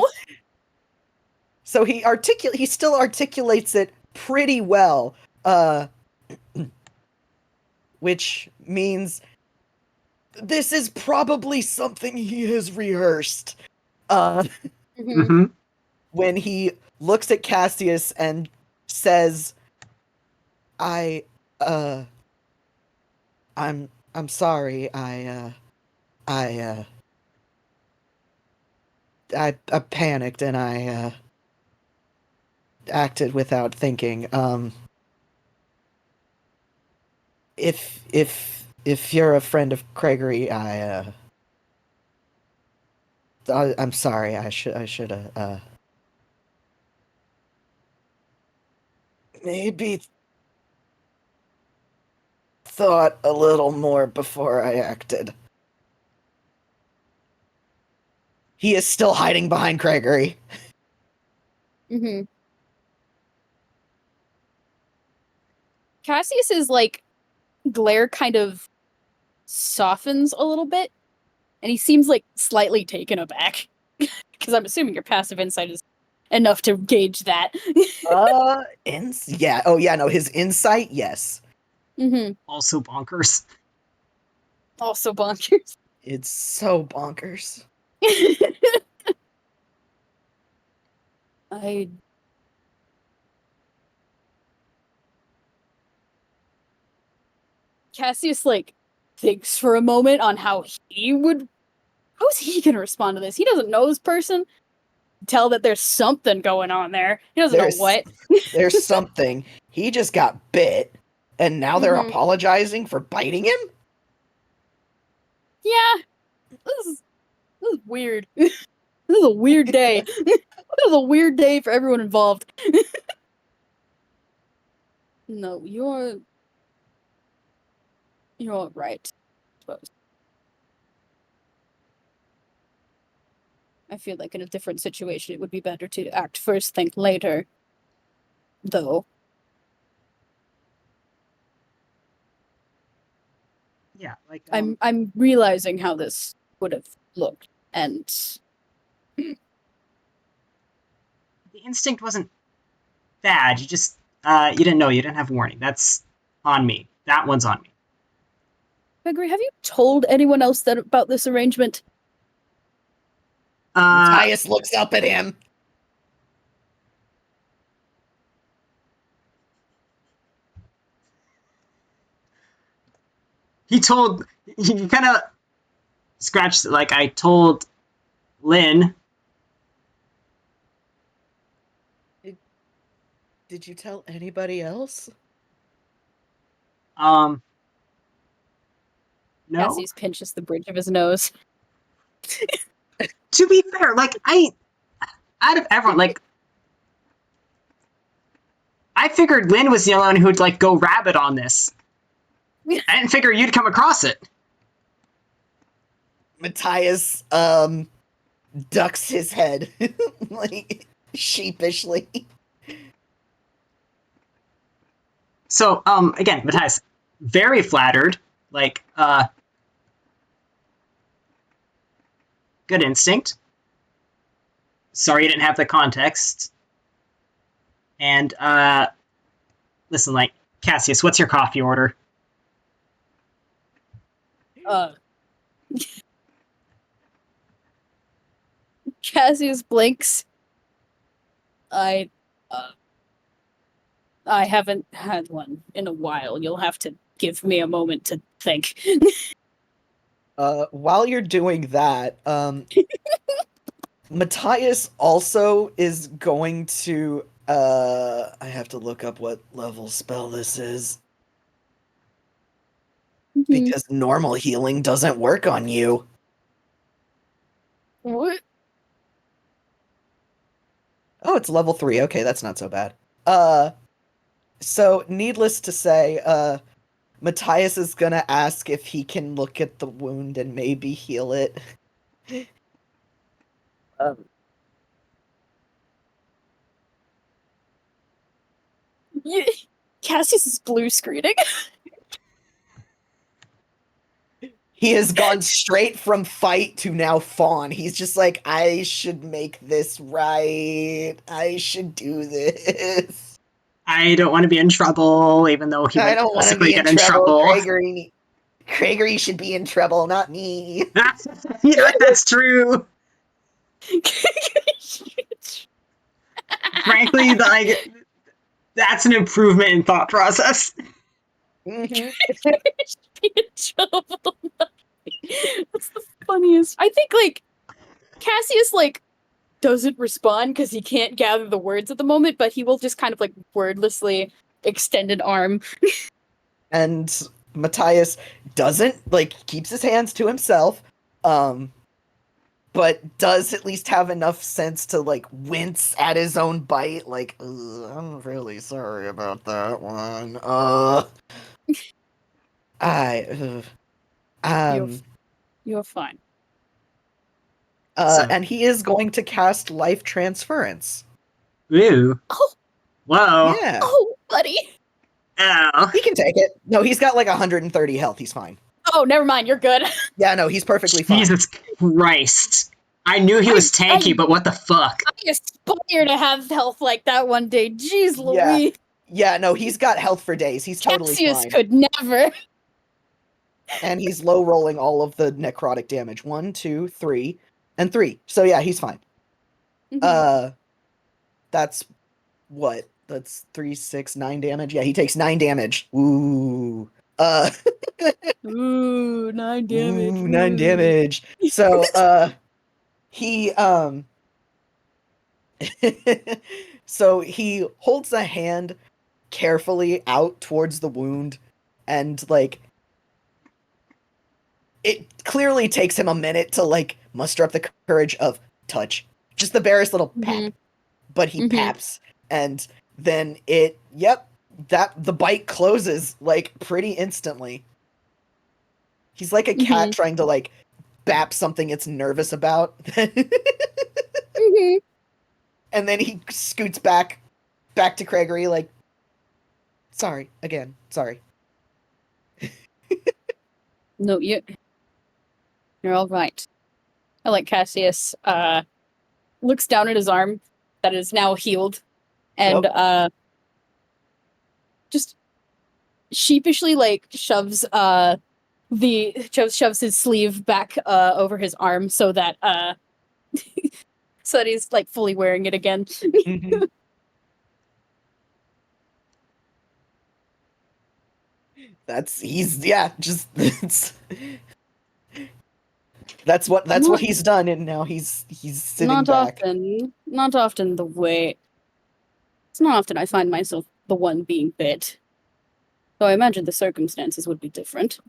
So he still articulates it pretty well. Which means this is probably something he has rehearsed. Mm-hmm. When he looks at Cassius and says, I'm sorry, I panicked and I acted without thinking. If you're a friend of Craigory, I'm sorry. I should maybe thought a little more before I acted. He is still hiding behind Craigory. Mm-hmm. Cassius's like glare kind of softens a little bit, and he seems like slightly taken aback. Because I'm assuming your passive insight is enough to gauge that. Yeah. Oh, yeah. No, his insight, yes. Mm-hmm. Also bonkers. Also bonkers. It's so bonkers. I Cassius like thinks for a moment on how is he gonna respond to this? He doesn't know this person. Tell that there's something going on there. He doesn't know what. There's something. He just got bit, and now they're Mhm. apologizing for biting him? Yeah. This is weird. This is a weird day. This is a weird day for everyone involved. No, you're right, I suppose. I feel like in a different situation it would be better to act first, think later. Though. Yeah, like I'm realizing how this would have looked, and the instinct wasn't bad. You just you didn't know. You didn't have warning. That's on me. That one's on me. Gregory, have you told anyone else that about this arrangement? Matthias looks up at him. he kind of scratched, like, I told Lynn. Did you tell anybody else? No. Cassius pinches the bridge of his nose. To be fair, like, out of everyone, like, I figured Lynn was the only one who'd, like, go rabbit on this. I didn't figure you'd come across it. Matthias, ducks his head, like, sheepishly. So, again, Matthias, very flattered, like, good instinct. Sorry you didn't have the context. And, listen, like, Cassius, what's your coffee order? Cassius blinks. I haven't had one in a while. You'll have to give me a moment to think. While you're doing that, Matthias also is going to, I have to look up what level spell this is. Because normal healing doesn't work on you. What? Oh, it's level 3. Okay, that's not so bad. So needless to say, Matthias is gonna ask if he can look at the wound and maybe heal it. Cassius is blue screening. He has gone straight from fight to now fawn. He's just like, I should make this right. I should do this. I don't want to be in trouble, even though he I might don't want to possibly be get in trouble. trouble. Craigory should be in trouble, not me. You know, that's true. Frankly, like, that's an improvement in thought process. Mm-hmm. Be in trouble. That's the funniest. I think, like, Cassius, like, doesn't respond because he can't gather the words at the moment, but he will just kind of, like, wordlessly extend an arm. And Matthias doesn't, like, keeps his hands to himself, but does at least have enough sense to, like, wince at his own bite, like, I'm really sorry about that one. You're fine. And he is going to cast Life Transference. Ooh. Oh. Whoa. Yeah. Oh, buddy. Oh. He can take it. No, he's got like 130 health. He's fine. Oh, never mind. You're good. Yeah, no, he's perfectly fine. Jesus Christ. I knew he was tanky, but what the fuck? I aspire to have health like that one day. Jeez Louise. Yeah, no, he's got health for days. He's totally Cassius fine. could never. And he's low rolling all of the necrotic damage. 1, 2, 3, and 3. So yeah, he's fine. That's what? That's 3, 6, 9 damage. Yeah, he takes 9 damage. Ooh. Ooh, 9 damage. Ooh, 9 damage. So, he, so he holds a hand carefully out towards the wound, and, like, it clearly takes him a minute to, like, muster up the courage of touch. Just the barest little pap. But he paps, and then the bite closes, like, pretty instantly. He's like a cat trying to, like, bap something it's nervous about. And then he scoots back to Craigory, like, sorry, again, sorry. No, you're all right. I like Cassius, looks down at his arm that is now healed, and, just sheepishly, like, shoves his sleeve back, over his arm so that, so that he's, like, fully wearing it again. That's what he's done, and now he's sitting back. Not often the way. It's not often I find myself the one being bit. So I imagine the circumstances would be different.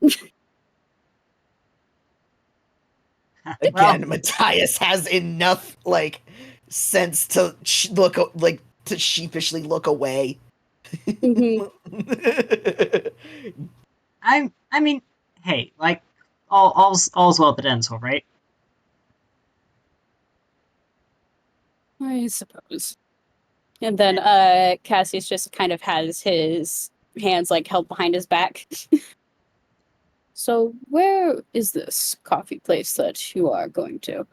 Again, Matthias has enough sense to to sheepishly look away. Mhm. I mean, hey, all's well that ends well, right? I suppose. And then Cassius just kind of has his hands held behind his back. So where is this coffee place that you are going to?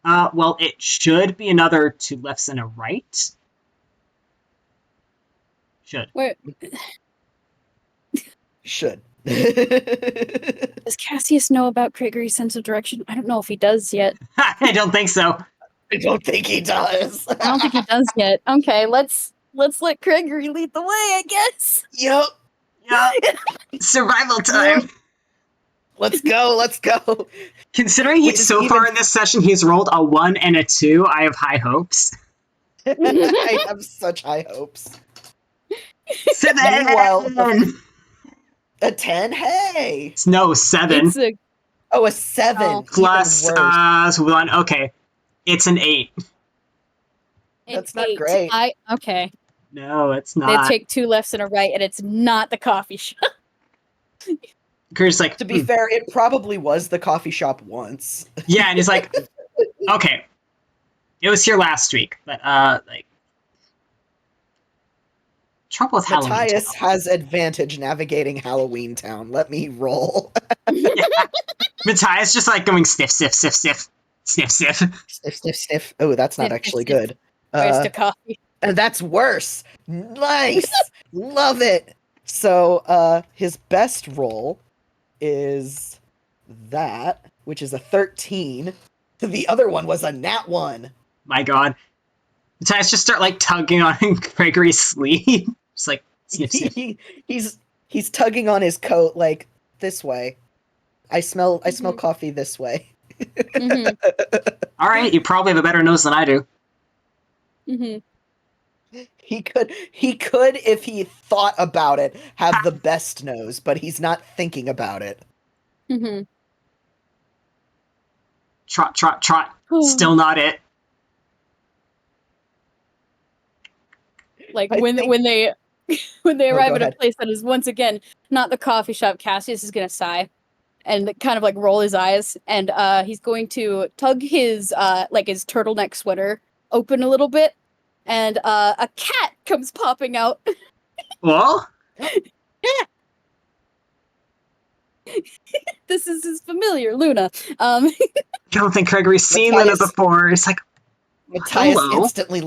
Well, it should be another 2 lefts and a right. Should. Where Should. does Cassius know about Craigory's sense of direction? I don't know if he does yet. I don't think so. I don't think he does. I don't think he does yet. Okay, let's let Craigory lead the way, I guess. Yep. Yeah. Survival time. Let's go. Considering so far in this session he's rolled a 1 and a 2, I have high hopes. I have such high hopes. 7! Meanwhile, a 10? Hey! No, 7. A 7. Oh. Plus 1. Okay. It's an 8. That's not great. Okay. No, it's not. They take 2 lefts and a right, and it's not the coffee shop. Kurt's like, to be fair, it probably was the coffee shop once. Yeah, and he's like, okay, it was here last week, but trouble with Halloween Matthias Town. has advantage navigating Halloween Town. Let me roll. Yeah. Matthias just going sniff, sniff, sniff, sniff, sniff, sniff. Sniff, sniff, sniff. Oh, that's not Sniff, actually sniff. good. Where's the coffee? And that's worse. Nice. Love it. So his best roll is that, which is a 13. The other one was a nat 1. My god. Matthias just start tugging on Craigory's sleeve. Just sniff, sniff. He's tugging on his coat this way. I smell coffee this way. Mm-hmm. All right, you probably have a better nose than I do. Mm-hmm. He could, if he thought about it, have the best nose, but he's not thinking about it. Mm-hmm. Trot, trot, trot. Still not it. When they arrive at a place that is once again not the coffee shop, Cassius is gonna sigh and kind of roll his eyes, and he's going to tug his his turtleneck sweater open a little bit, and a cat comes popping out. Well? This is his familiar, Luna. I don't think Craigory's seen Luna before. It's Matthias hello? instantly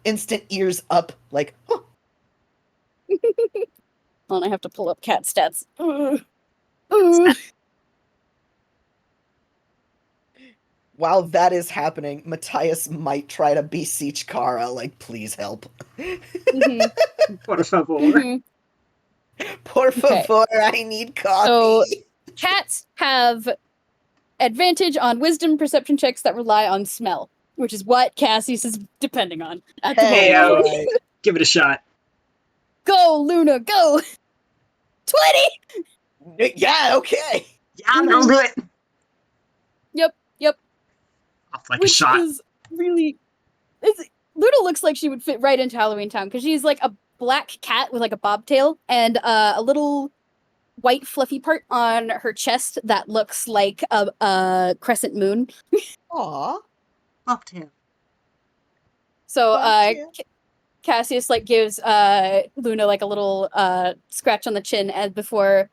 instant ears up, huh. Oh, and I have to pull up cat stats. While that is happening, Matthias might try to beseech Kara, please help. Mm-hmm. Por favor. Mm-hmm. Por favor, I need coffee. So, cats have advantage on wisdom perception checks that rely on smell, which is what Cassius is depending on at the moment. Right. Give it a shot. Go, Luna, go! 20! Yeah, okay. Yeah, that'll do it. Yep. Off like Which a shot. is really... Luna looks like she would fit right into Halloween Town, because she's a black cat with a bobtail, and a little white fluffy part on her chest that looks like a crescent moon. Aww. Bobtail. So, Cassius gives Luna a little scratch on the chin, and before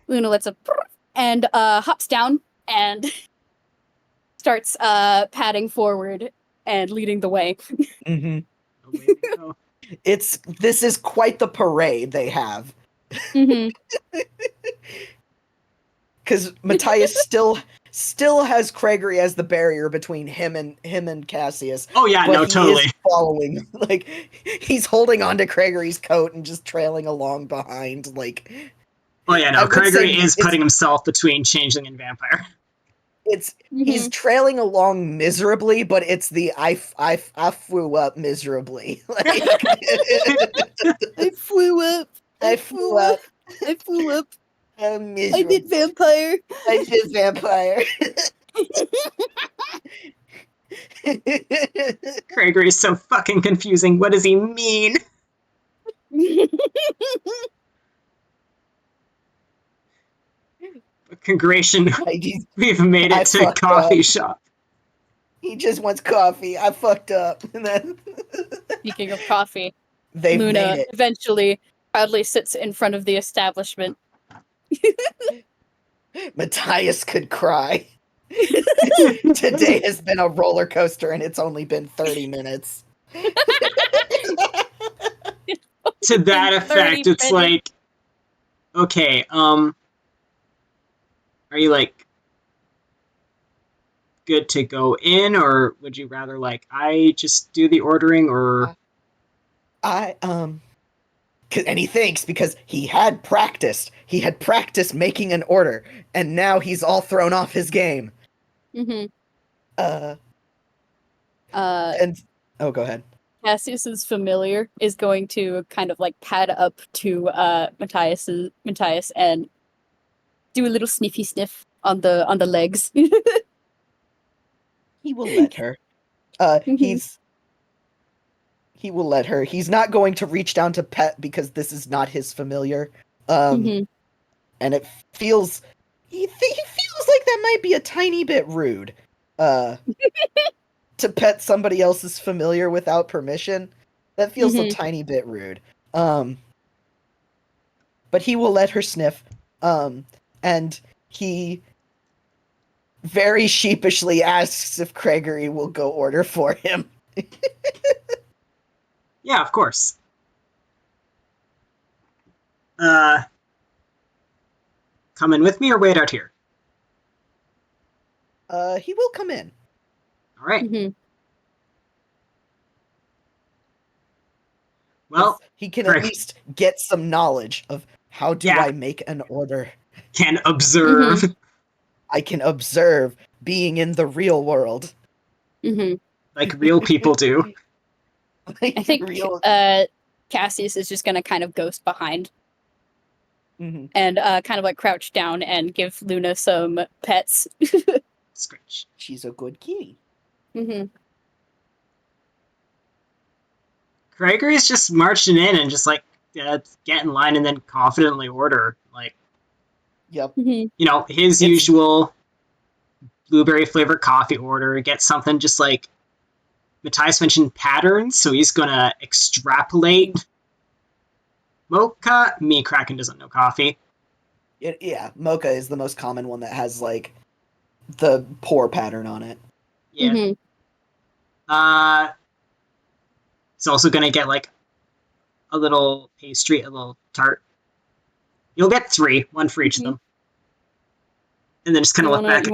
Luna lets a and hops down and starts padding forward and leading the way. Mm-hmm. Away we go. This is quite the parade they have. Mm-hmm. Because Matthias still still has Craigory as the barrier between him and Cassius. Oh yeah, but no, he totally. is following, like, he's holding onto Craigory's coat and just trailing along behind, like. Oh yeah, no, I would say Craigory is putting himself between Changeling and Vampire. He's trailing along miserably, but it's the I flew up miserably. Like, I flew up. I flew up. I flew up. I'm I miserable. did vampire. I did vampire. Craigory is so fucking confusing. What does he mean? Congratulations, we've made it to coffee shop. He just wants coffee. I fucked up. Speaking of coffee, Luna eventually proudly sits in front of the establishment. Matthias could cry. Today has been a roller coaster and it's only been 30 minutes. To that effect, it's like, okay, are you like good to go in, or would you rather like I just do the ordering, or and he thinks because he had practiced making an order, and now he's all thrown off his game. Mm-hmm. And go ahead. Cassius's familiar is going to kind of like pad up to Matthias and do a little sniffy sniff on the legs. He will let her. He will let her. He's not going to reach down to pet because this is not his familiar. And it feels he feels like that might be a tiny bit rude. To pet somebody else's familiar without permission. That feels a tiny bit rude. But he will let her sniff. And he very sheepishly asks if Craigory will go order for him. Yeah, of course. Come in with me or wait out here? He will come in. All right. Well, he can at least get some knowledge of how do I make an order. Can observe. I can observe being in the real world. Like real people do. I think Cassius is just going to kind of ghost behind. And kind of like crouch down and give Luna some pets. Scratch. She's a good kitty. Craigory's just marching in and just like get in line and then confidently order. Like, yep. You know, his usual blueberry flavored coffee order. Get something just like Matthias mentioned patterns, so he's gonna extrapolate mocha. Kraken doesn't know coffee. Yeah, mocha is the most common one that has like the pour pattern on it. Yeah. It's also gonna get like a little pastry, a little tart. You'll get 3, 1 for each of them. And then just kind of look back.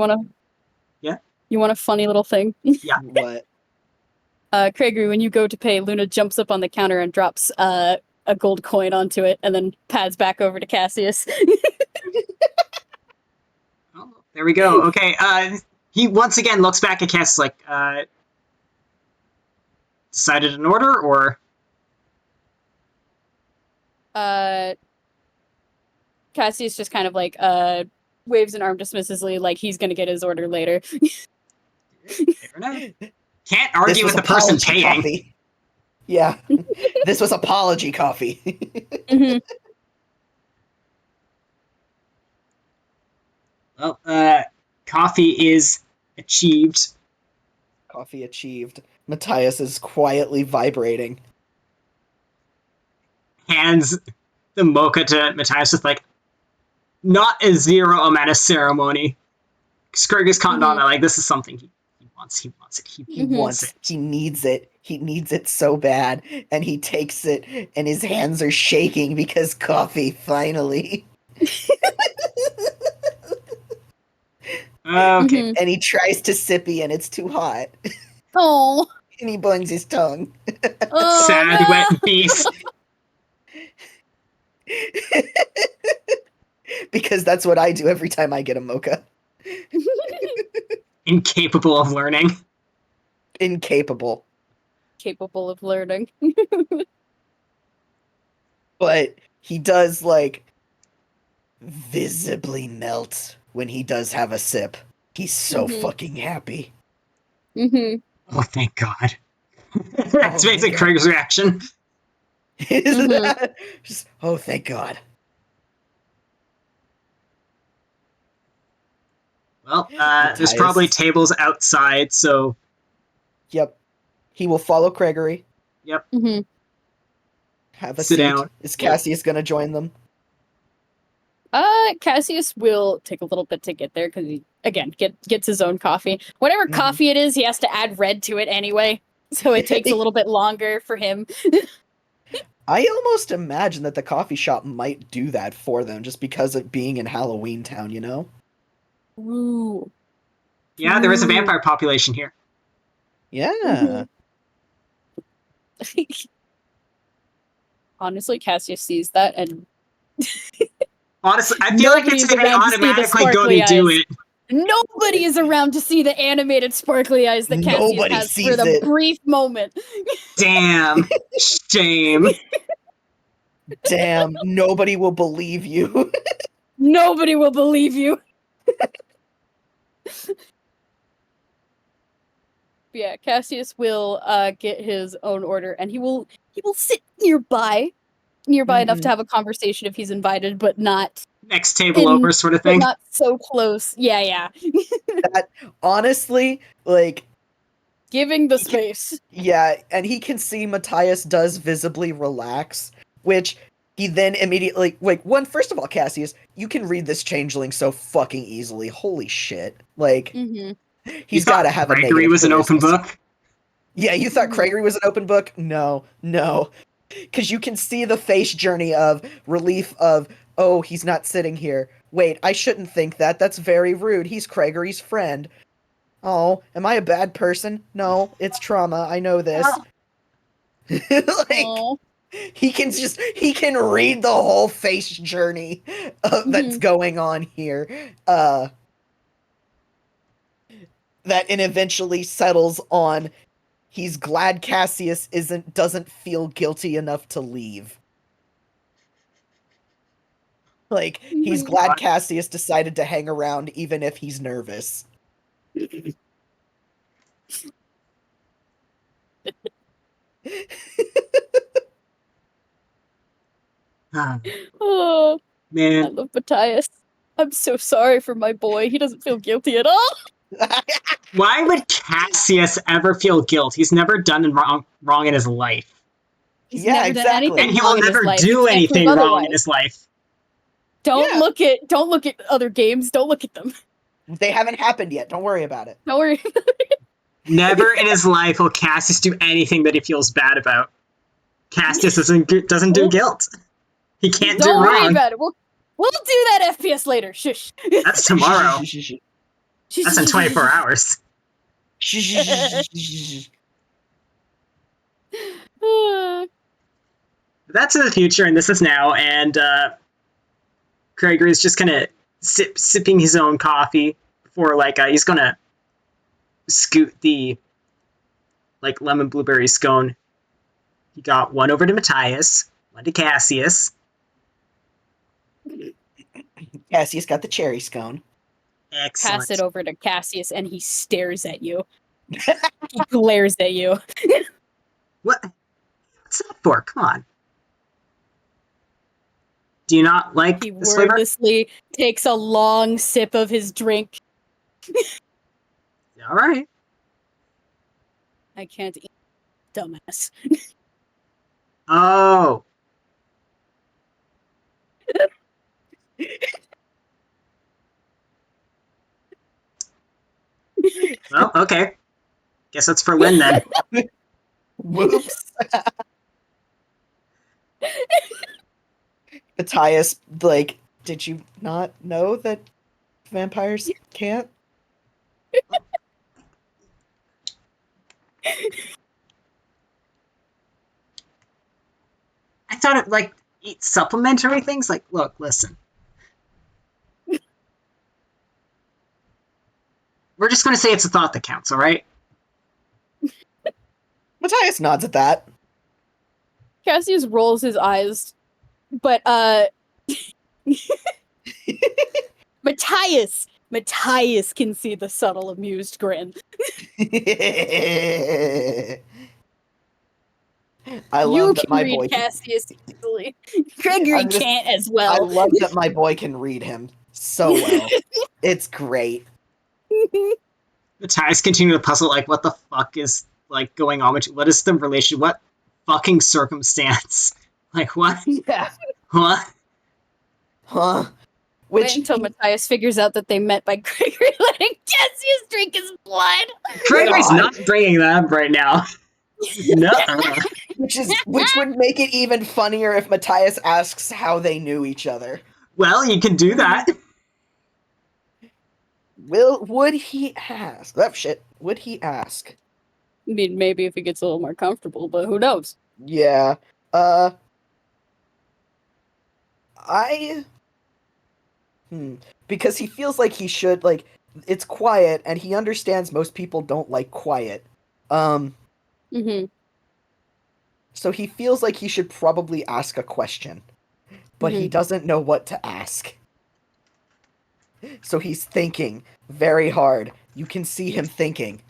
You want a funny little thing? Yeah. What? Craigory, when you go to pay, Luna jumps up on the counter and drops a gold coin onto it, and then pads back over to Cassius. Oh, there we go. Okay. He once again looks back at Cassius like, decided an order, or? Cassius just kind of like waves an arm dismissively, like he's gonna get his order later. Fair enough. Can't argue with the person paying. Coffee. Yeah. This was apology coffee. Well, coffee is achieved. Coffee achieved. Matthias is quietly vibrating. Hands the mocha to Matthias with like not a zero amount of ceremony. Skrug is caught on that, like, this is something he wants. He wants it. He wants it. He needs it. He needs it so bad. And he takes it, and his hands are shaking because coffee, finally. Okay. And he tries to sippy and it's too hot. Oh. And he bungs his tongue. Oh, Sad no. wet beef. Because that's what I do every time I get a mocha. Incapable of learning. Incapable. Capable of learning. But he does, like, visibly melt when he does have a sip. He's so fucking happy. Mm-hmm. Oh, thank God. That's Oh, basically thank God. Craig's reaction. Is that just, oh, thank God. Well, there's probably Matthias. tables outside, so Yep. He will follow Craigory. yep. Mm-hmm. Have a Sit seat. down. Is Cassius gonna join them? Cassius will take a little bit to get there because he, again, gets his own coffee. Whatever coffee it is, he has to add red to it anyway. So it takes a little bit longer for him. I almost imagine that the coffee shop might do that for them just because of being in Halloween Town, you know? Ooh. Yeah, there is a vampire population here. Yeah. Honestly, Cassius sees that and Honestly, I feel like it's nobody's around to see the automatically go sparkly to do eyes. it. Nobody is around to see the animated sparkly eyes that Cassius Nobody has for sees the it. brief moment. Damn. Shame. Damn, nobody will believe you. Nobody will believe you. Yeah, Cassius will get his own order, and he will sit nearby enough to have a conversation if he's invited, but not Next table over sort of thing. But not so close. Yeah. That, honestly, like, Giving the space. yeah, and he can see Matthias does visibly relax, which he then immediately, like, first of all, Cassius, you can read this changeling so fucking easily. Holy shit. Like, he's got to have a Craigory negative was an open charisma. book. Yeah, you thought Craigory was an open book? No. Because you can see the face journey of relief of, oh, he's not sitting here. Wait, I shouldn't think that. That's very rude. He's Craigory's friend. Oh, am I a bad person? No, it's trauma. I know this. Like, he can read the whole face journey that's going on here. That and eventually settles on he's glad Cassius doesn't feel guilty enough to leave. Like, he's glad Cassius decided to hang around even if he's nervous. Oh, Man. I love Matthias. I'm so sorry for my boy. He doesn't feel guilty at all. Why would Cassius ever feel guilt? He's never done wrong in his life. He's never done anything And he wrong will in his never life. do He can't prove anything wrong otherwise. in his life. Don't look at other games. Don't look at them. They haven't happened yet. Don't worry about it. Don't worry. Never in his life will Cassius do anything that he feels bad about. Cassius doesn't do guilt. He can't do Don't worry wrong. about it. We'll do that FPS later. Shush. That's tomorrow. That's in 24 hours. That's in the future, and this is now, and Craigory is just kind of sipping his own coffee before, like, he's gonna scoot the, like, lemon blueberry scone. He got one over to Matthias, one to Cassius. Cassius got the cherry scone. Excellent. Pass it over to Cassius, and he stares at you. He glares at you. What? What's that for? Come on. Do you not like He this flavor? wordlessly takes a long sip of his drink. All right. I can't eat, dumbass. Oh. Well, okay. Guess that's for Lynn then. Whoops. Matthias, like, did you not know that vampires can't I thought it, like, eat supplementary things? Like, look, listen. We're just going to say it's a thought that counts, alright? Matthias nods at that. Cassius rolls his eyes, but Matthias can see the subtle amused grin. I You love that can my read boy Cassius easily. Craigory can't as well. I love that my boy can read him so well. It's great. Matthias continue to puzzle, like, what the fuck is, like, going on? What is the relation? What fucking circumstance? Like, what? Yeah. What? Huh? Wait until Matthias figures out that they met by Gregory letting Cassius drink his blood. Gregory's not bringing that up right now. No. Which would make it even funnier if Matthias asks how they knew each other. Well, you can do that. Would he ask? Oh shit. Would he ask? I mean, maybe if he gets a little more comfortable, but who knows? Yeah. Because he feels like he should, like, it's quiet, and he understands most people don't like quiet. Mm-hmm. So he feels like he should probably ask a question. But he doesn't know what to ask. So he's thinking very hard. You can see him thinking.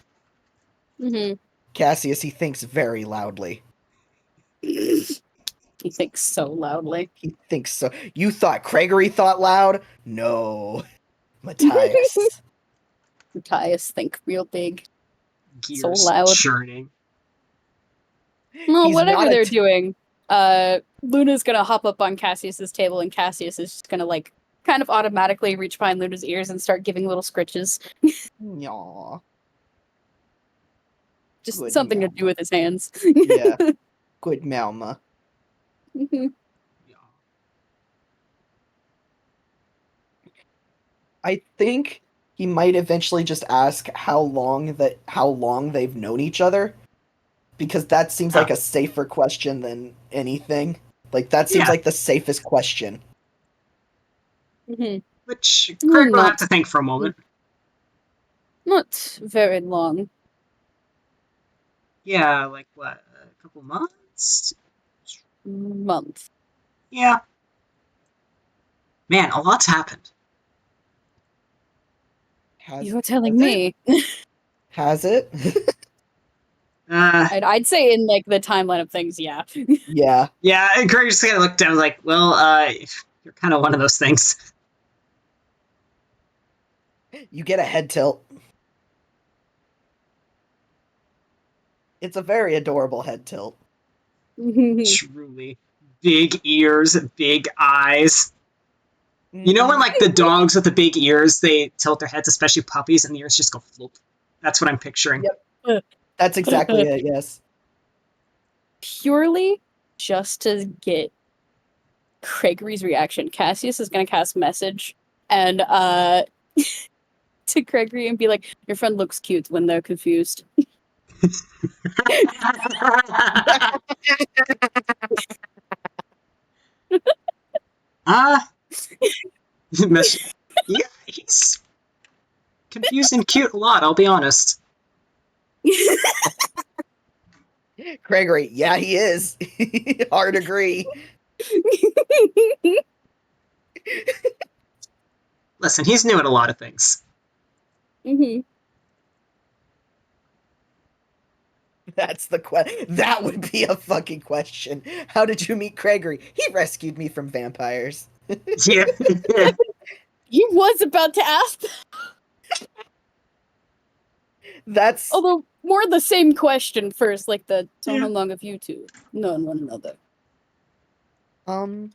Mm-hmm. Cassius, he thinks very loudly. He thinks so loudly. He thinks so. You thought Craigory thought loud? No. Matthias. Matthias think real big. Gears so loud. churning. Well, He's whatever not they're doing, Luna's gonna hop up on Cassius's table, and Cassius is just gonna, like, kind of automatically reach behind Luna's ears and start giving little scritches. Aww. Just Good something to meow. do with his hands. Yeah. Good Malma. Mhm. I think he might eventually just ask how long they've known each other, because that seems like a safer question than anything. Like, that seems like the safest question. Mhm. Which Craig will Not- have to think for a moment. Not very long. Yeah, like what, a couple months? Month. Yeah. Man, a lot's happened. You're telling me. Has it? I'd say in, like, the timeline of things, yeah. Yeah. Yeah, and Craig just kind of looked down like, well, you're kind of one of those things. You get a head tilt. It's a very adorable head tilt. Truly. Big ears, big eyes. You know when, like, the dogs with the big ears, they tilt their heads, especially puppies, and the ears just go flop? That's what I'm picturing. Yep. That's exactly it, yes. Purely just to get Craigory's reaction, Cassius is going to cast message and to Craigory and be like, your friend looks cute when they're confused. Yeah, he's confused and cute a lot, I'll be honest. Craigory, yeah, he is. Hard agree. Listen, he's new at a lot of things. Mm-hmm. That's the question. That would be a fucking question. How did you meet Craigory? He rescued me from vampires. Yeah. He was about to ask. That's although more the same question first, like so how long have you two known one another? And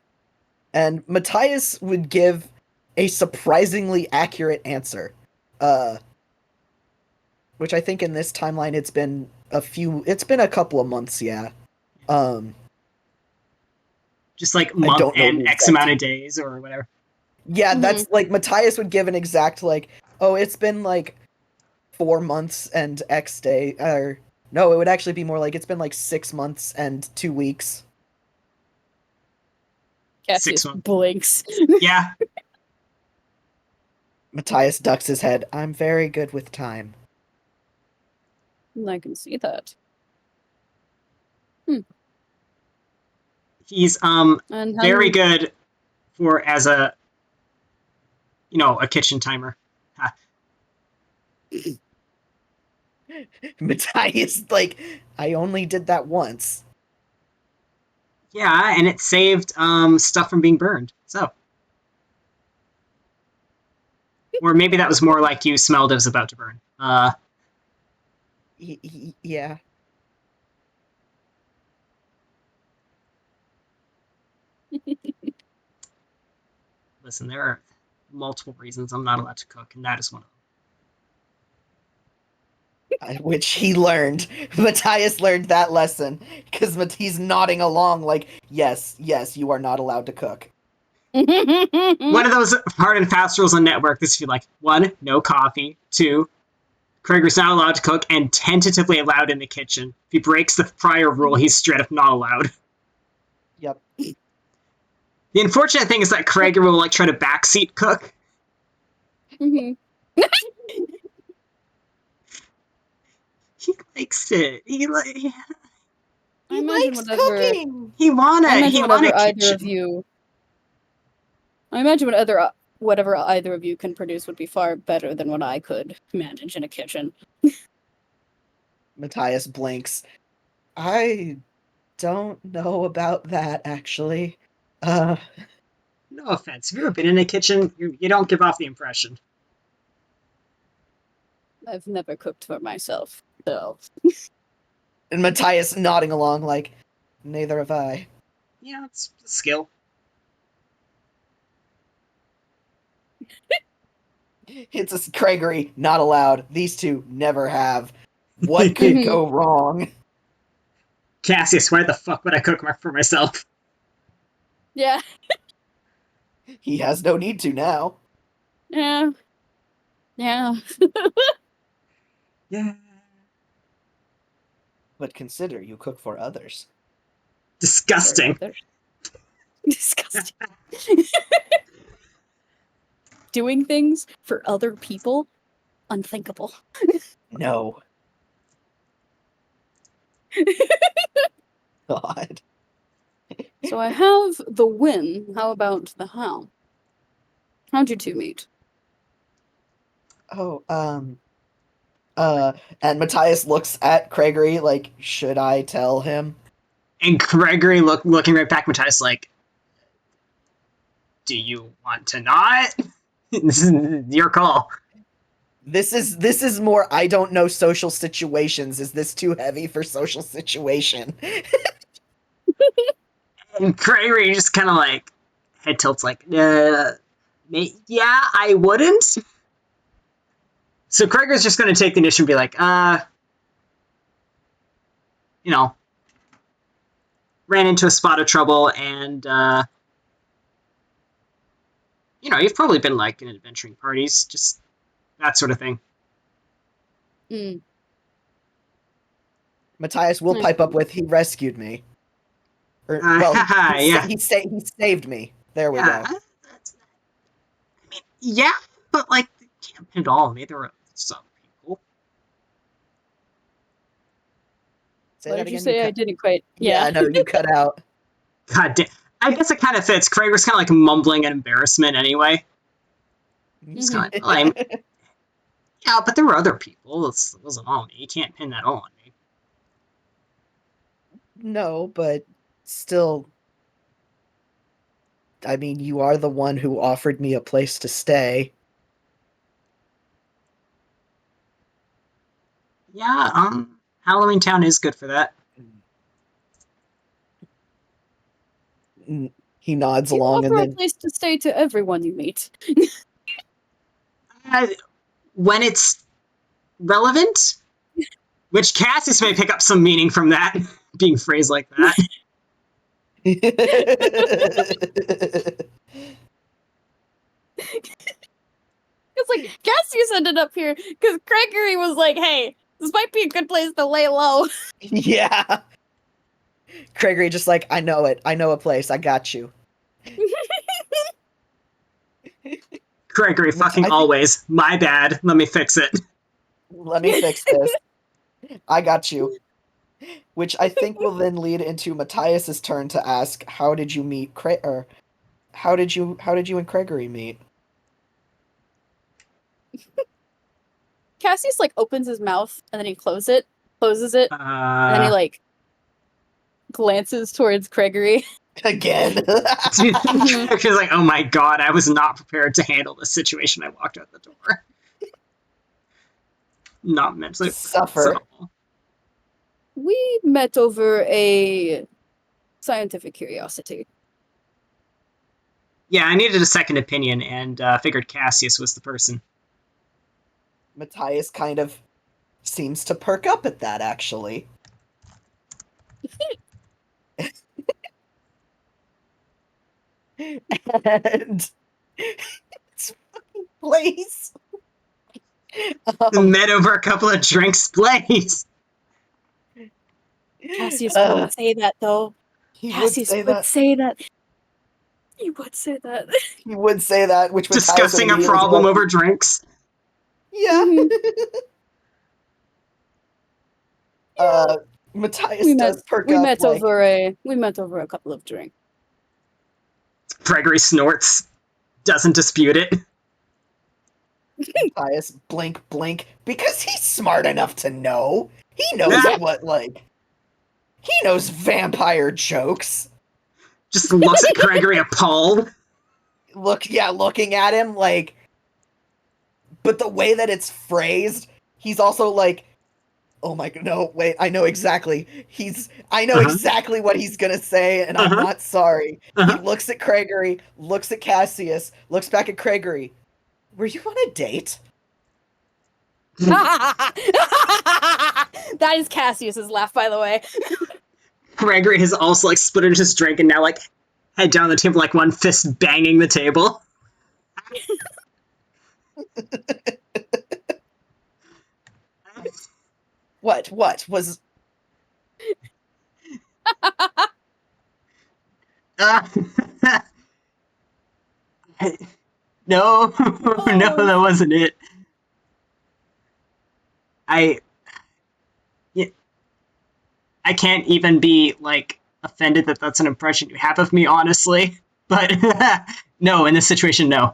Matthias would give a surprisingly accurate answer. Which I think in this timeline it's been a couple of months, yeah. Just like month and X amount of days or whatever. Yeah, that's like Matthias would give an exact, like, oh, it's been like 4 months and X day, or no, it would actually be more like it's been like 6 months and 2 weeks. Cassius 6 months. blinks. Yeah. Matthias ducks his head. I'm very good with time. I can see that. He's And very good for as a a kitchen timer. Matthias, like, I only did that once. Yeah, and it saved stuff from being burned. So, or maybe that was more like you smelled it was about to burn. Yeah. Listen, there are multiple reasons I'm not allowed to cook, and that is one of them. Which he learned. Matthias learned that lesson because he's nodding along like, yes, you are not allowed to cook. One of those hard and fast rules on network is if you like 1, no coffee, 2, Craigory's not allowed to cook, and tentatively allowed in the kitchen. If he breaks the prior rule, he's straight up not allowed. Yep. The unfortunate thing is that Craigory will like try to backseat cook. Mhm. He likes it. He I imagine likes whatever. cooking. He wanna. I imagine He whatever wanna either kitchen. of you. I imagine whatever either of you can produce would be far better than what I could manage in a kitchen. Matthias blinks. I don't know about that, actually. No offense. Have you ever been in a kitchen? You don't give off the impression. I've never cooked for myself, so. And Matthias nodding along like, neither have I. Yeah, it's a skill. It's a Craigory, not allowed. These two never have. What could go wrong? Cassius, why the fuck would I cook for myself? Yeah. He has no need to now. Yeah. Yeah. Yeah. But consider you cook for others. Disgusting. Disgusting. Doing things for other people? Unthinkable. No. God. So I have the when. How about the how? How'd you two meet? Oh, and Matthias looks at Craigory like, should I tell him? And Craigory looking right back at Matthias like, do you want to not? This is your call. This is more I don't know social situations. Is this too heavy for social situation? And Craigory just kind of like head tilts like, yeah, I wouldn't. So Craigory's just going to take the initiative and be like, ran into a spot of trouble and, you've probably been like in adventuring parties, just that sort of thing. Matthias will pipe up with, he rescued me. Or, well, yeah. he saved me. There we go. Yeah, but like, you can't pin it all on me. There were some people. What did you say? I didn't quite. Yeah, no, you cut out. God damn. I guess it kind of fits. Craig was kind of like mumbling in embarrassment anyway. He's kind of like, yeah, but there were other people. It wasn't all me. You can't pin that all on me. No, but still, I mean, you are the one who offered me a place to stay. Yeah, Halloween Town is good for that. He nods You along offer and then a place to stay to everyone you meet. When it's relevant, which Cassius may pick up some meaning from that, being phrased like that. It's like Cassius ended up here because Craigory was like, "Hey, this might be a good place to lay low." Yeah. Craigory just like, I know it. I know a place. I got you. Craigory, fucking always. My bad. Let me fix it. Let me fix this. I got you. Which I think will then lead into Matthias's turn to ask, how did you meet how did you and Craigory meet? Cassius like opens his mouth and then he closes it, and then he like glances towards Craigory. Again. She's like, oh my god, I was not prepared to handle this situation. I walked out the door. Not mentally Suffer. We met over a scientific curiosity. Yeah, I needed a second opinion and figured Cassius was the person. Matthias kind of seems to perk up at that, actually. And it's fucking Blaze. Met over a couple of drinks, Blaze. Cassius won't say that, though. Cassius would say that. He would say that. He would say that, which would discussing a problem over drinks. Yeah. Matthias does perk up. We met over a couple of drinks. Craigory snorts. Doesn't dispute it. Matthias blink, because he's smart enough to know. He knows he knows vampire jokes. Just looks at Craigory appalled. Looking at him like, but the way that it's phrased, he's also like, oh my god, no, wait, I know exactly. I know exactly what he's gonna say, and I'm not sorry. He looks at Craigory, looks at Cassius, looks back at Craigory. Were you on a date? That is Cassius's laugh, by the way. Craigory has also like split his drink and now like head down the table, like one fist banging the table. What was? No, that wasn't it. I can't even be like offended that that's an impression you have of me, honestly. But no, in this situation, no.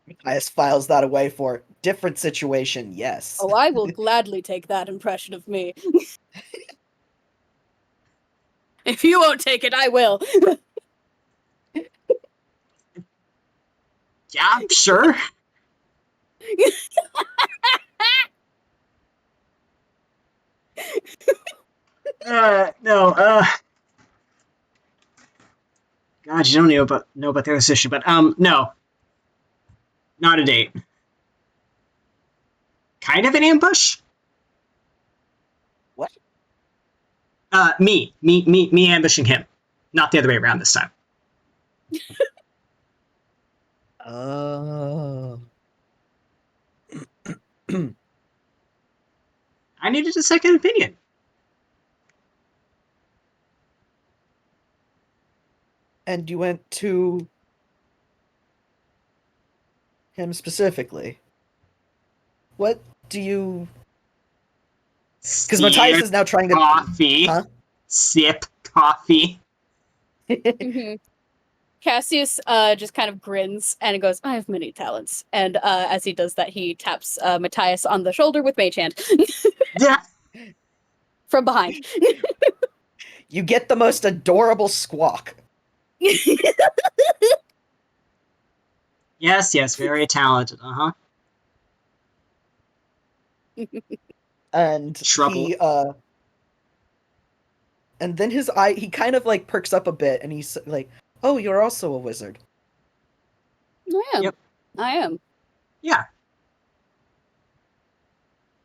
Matthias files that away for different situation. Yes. Oh, I will gladly take that impression of me. If you won't take it, I will. Yeah, sure. No. God, you don't know about this issue, but no, not a date. Kind of an ambush. What? Me ambushing him, not the other way around this time. Oh. I needed a second opinion. And you went to him specifically. What do you? Because Matthias is now trying to coffee. Huh? Sip coffee. Cassius just kind of grins and goes, I have many talents. And as he does that, he taps Matthias on the shoulder with Mage Hand. Yeah. From behind. You get the most adorable squawk. Yes, very talented. And Trouble. And then he kind of like perks up a bit, and he's like, "Oh, you're also a wizard." I am. Yep. I am. Yeah.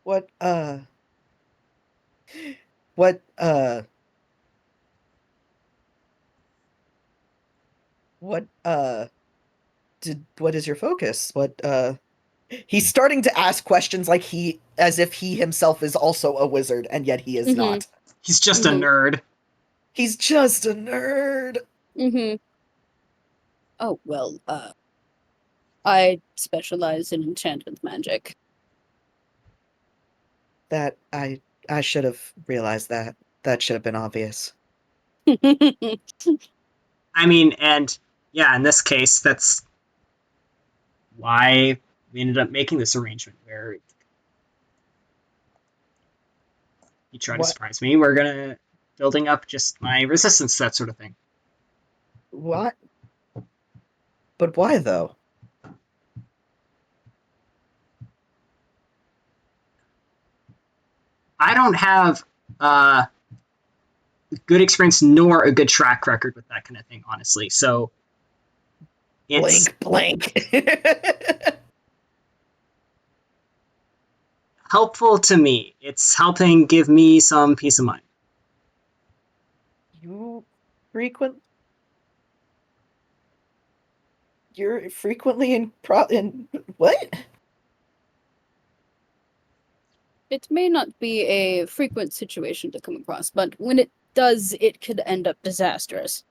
What what is your focus? What He's starting to ask questions like as if he himself is also a wizard, and yet he is not. He's just a nerd. He's just a nerd. Oh, well, I specialize in enchantment magic. That I should have realized that. That should have been obvious. I mean, and yeah, in this case, that's why we ended up making this arrangement where you try to surprise me. We're gonna building up just my resistance, that sort of thing. What? But why though? I don't have good experience nor a good track record with that kind of thing, honestly. So it's blank. helpful to me. It's helping give me some peace of mind. You're frequently in what? It may not be a frequent situation to come across, but when it does, it could end up disastrous.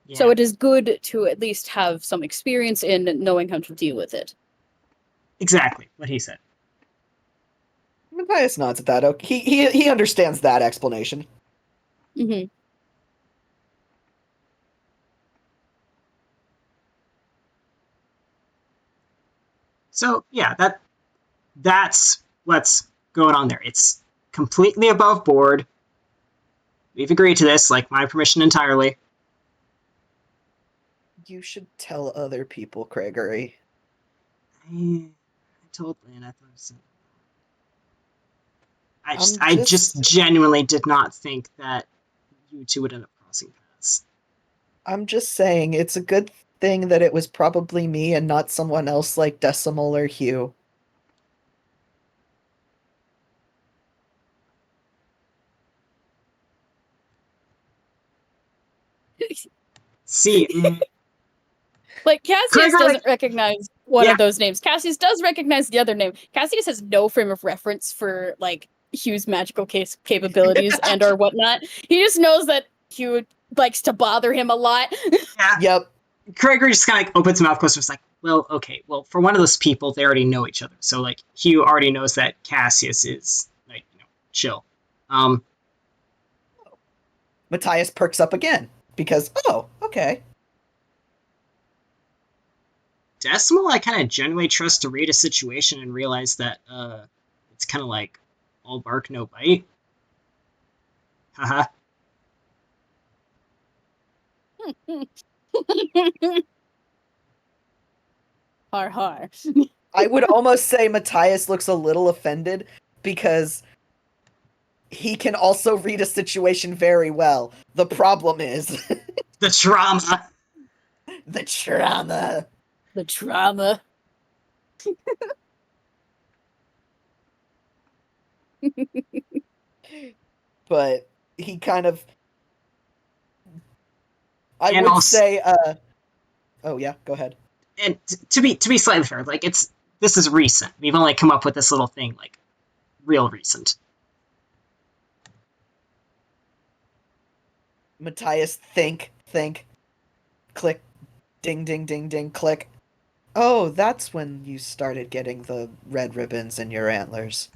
Yeah. So it is good to at least have some experience in knowing how to deal with it. Exactly what he said. Matthias nods at that. Okay, he understands that explanation. So yeah, that's what's going on there. It's completely above board. We've agreed to this, like my permission entirely. You should tell other people, Craigory. I told Lynn. I thought it was I just genuinely did not think that you two would end up crossing paths. I'm just saying, it's a good thing that it was probably me and not someone else like Decimal or Hugh. See, like Cassius doesn't recognize one of those names. Cassius does recognize the other name. Cassius has no frame of reference for like Hugh's magical capabilities and or whatnot. He just knows that Hugh likes to bother him a lot. Yeah. Yep. Craigory just kind of like opens his mouth close. Was like, well, okay, well, for one of those people, they already know each other. So like, Hugh already knows that Cassius is like, chill. Matthias perks up again because okay. Decimal, I kind of genuinely trust to read a situation and realize that it's kind of like all bark, no bite. Haha. Har har. I would almost say Matthias looks a little offended because he can also read a situation very well. The problem is the trauma. The trauma. The trauma. But he kind of I would say oh yeah, go ahead. And to be slightly fair, like this is recent. We've only come up with this little thing like real recent. Matthias, think, click, ding, ding, ding, ding, click. Oh, that's when you started getting the red ribbons in your antlers.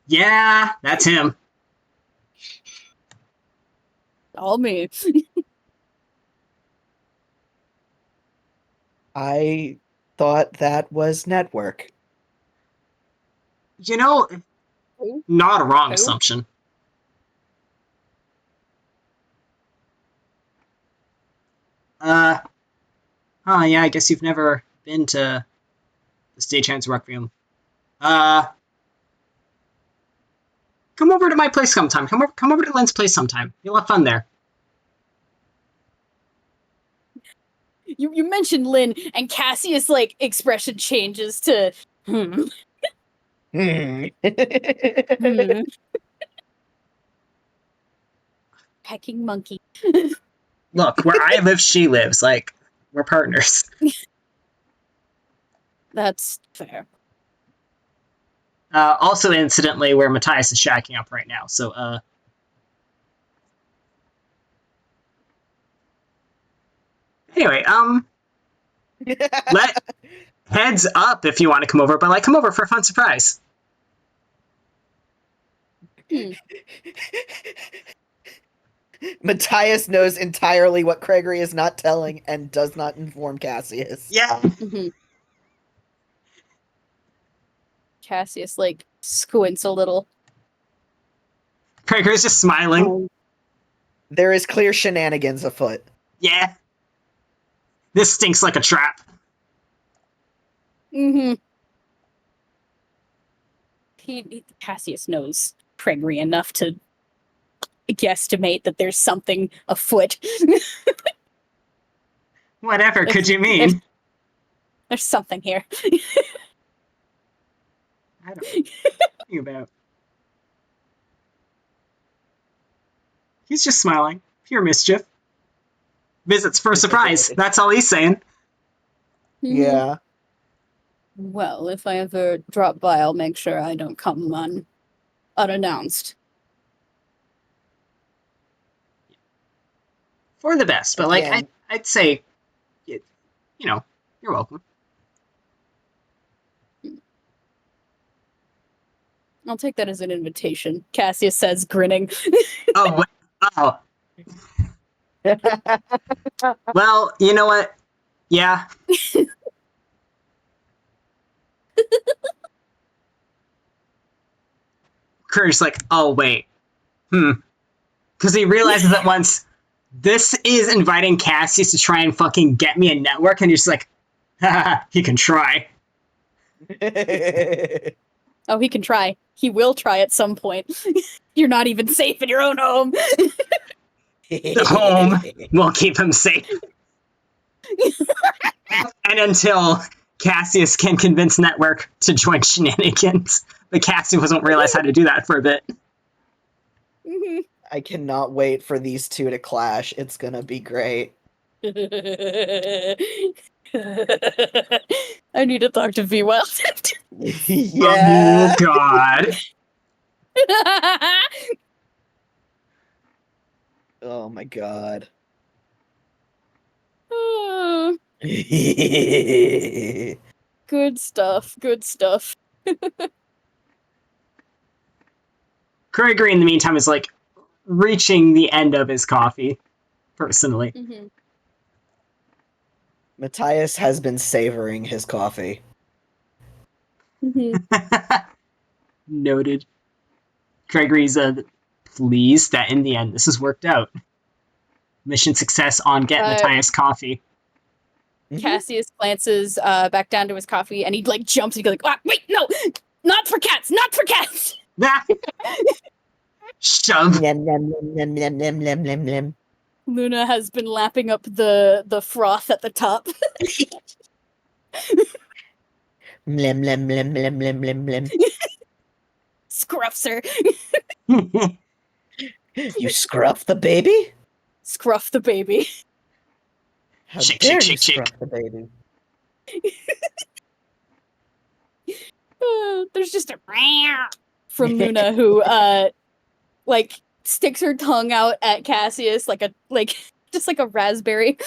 Yeah, that's him. All me. I thought that was network. Not a wrong assumption. Yeah, I guess you've never been to the Stagehand's Requiem. Come over to my place sometime. Come over to Lynn's place sometime. You'll have fun there. You mentioned Lynn, and Cassius' like expression changes to Pecking monkey. Look, where I live, she lives. Like, we're partners. That's fair. Also, incidentally, where Matthias is shacking up right now. So, anyway, heads up if you want to come over, but like, come over for a fun surprise. Matthias knows entirely what Craigory is not telling and does not inform Cassius. Yeah. Cassius, like, squints a little. Craigory's just smiling. There is clear shenanigans afoot. Yeah. This stinks like a trap. Cassius knows Craigory enough to guesstimate that there's something afoot. Whatever could you mean? There's something here. I don't know what you're talking about. He's just smiling. Pure mischief. Visits for a surprise. That's all he's saying. Yeah. Well, if I ever drop by, I'll make sure I don't come unannounced. For the best, but like, Again. I'd say, you know, you're welcome. I'll take that as an invitation, Cassius says, grinning. Oh, oh. Well, you know what? Yeah. Kurt's like, oh, wait. Because he realizes at once, this is inviting Cassius to try and fucking get me a network, and he's just like, haha, he can try. Oh, he can try. He will try at some point. You're not even safe in your own home. The home will keep him safe. And until Cassius can convince Network to join shenanigans. But Cassius won't realize how to do that for a bit. I cannot wait for these two to clash. It's gonna be great. I need to talk to V-Wild. Yeah. Oh, God. Oh my god. Good stuff. Good stuff. Craigory, in the meantime, is like reaching the end of his coffee, personally. Matthias has been savoring his coffee. Noted. Craigory's pleased that in the end this has worked out. Mission success on Get Matthias coffee. Cassius glances back down to his coffee and he like jumps and he goes like, ah, wait, no! Not for cats! Not for cats! Shove. Luna has been lapping up the froth at the top. Scruffs her. You scruff the baby? Scruff the baby. How Shake, dare shake, you shake, scruff the baby? There's just a from Luna who like sticks her tongue out at Cassius like just like a raspberry.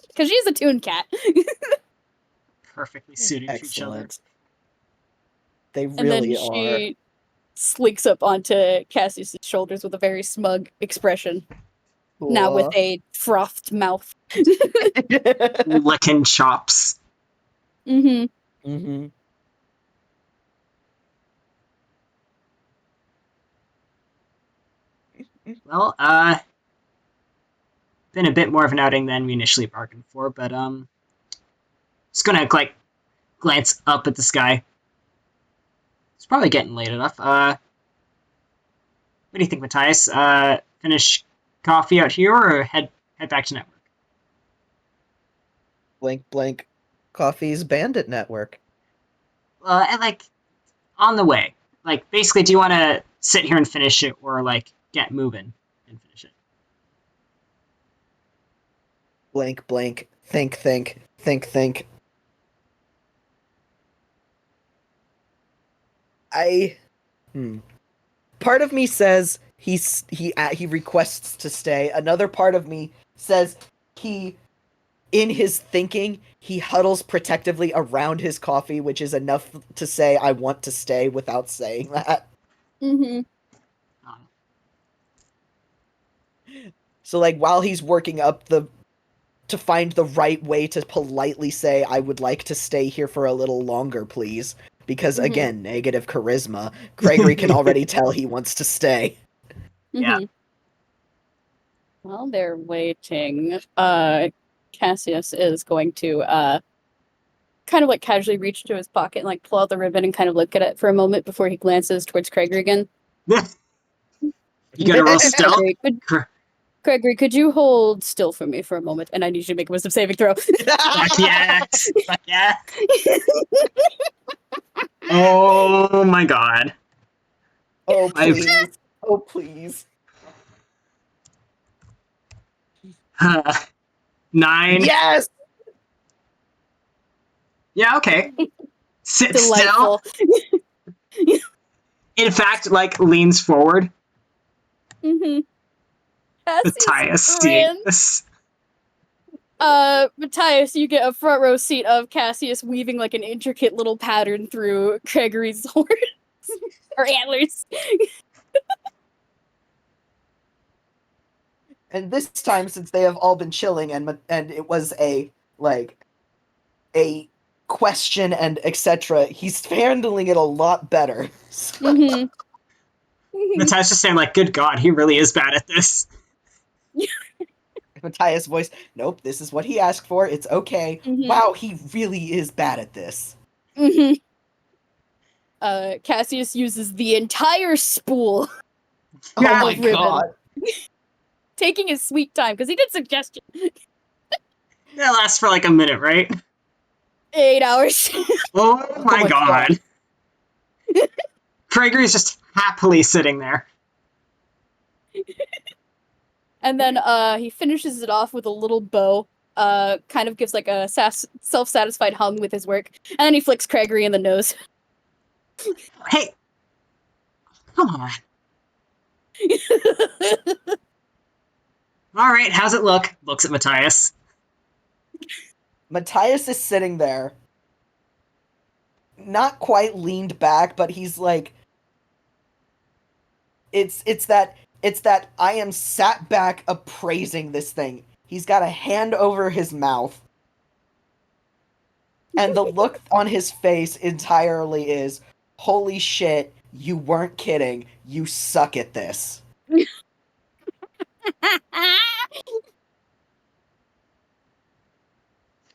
Because she's a toon cat. Perfectly suited to each other. Excellent. They And really then are. she slinks up onto Cassius' shoulders with a very smug expression. Cool. Now with a frothed mouth. Licking chops. Mm-hmm. Well, been a bit more of an outing than we initially bargained for, but just gonna like glance up at the sky. It's probably getting late enough. What do you think, Matthias? Finish coffee out here or head back to Network? Blank blank Coffee's Bandit Network. And like on the way. Like basically, do you want to sit here and finish it, or like get moving and finish it? Blank blank Think. Part of me says he requests to stay. Another part of me says in his thinking, he huddles protectively around his coffee, which is enough to say I want to stay without saying that. Mm-hmm. So like while he's working up to find the right way to politely say I would like to stay here for a little longer, please. Because again, negative charisma. Craigory can already tell he wants to stay. Yeah. While they're waiting, Cassius is going to kind of like casually reach into his pocket and like pull out the ribbon and kind of look at it for a moment before he glances towards Craigory again. You gotta roll stealth. Craigory, could you hold still for me for a moment? And I need you to make a wisdom saving throw. Fuck yes! Fuck yeah! Oh my god. Oh please. Oh please. 9. Yes! Yeah, okay. Sit Delightful. still. In fact, like, leans forward. Mm-hmm. Matthias seeing this. Matthias, you get a front row seat of Cassius weaving like an intricate little pattern through Craigory's horns or antlers. And this time, since they have all been chilling and it was a question and etc., he's handling it a lot better. Mm-hmm. Matthias just saying, like, good god, he really is bad at this. Matthias' voice, nope, this is what he asked for, it's okay. Mm-hmm. Wow, he really is bad at this. Mm-hmm. Cassius uses the entire spool. Oh my god. Taking his sweet time, because he did suggestion. That lasts for like a minute, right? 8 hours. Oh my god. Craigory's just happily sitting there. And then he finishes it off with a little bow, kind of gives like a self-satisfied hum with his work, and then he flicks Craigory in the nose. Hey! Come on. Alright, how's it look? Looks at Matthias. Matthias is sitting there, not quite leaned back, but he's like, it's that I am sat back appraising this thing. He's got a hand over his mouth, and the look on his face entirely is, holy shit, you weren't kidding, you suck at this.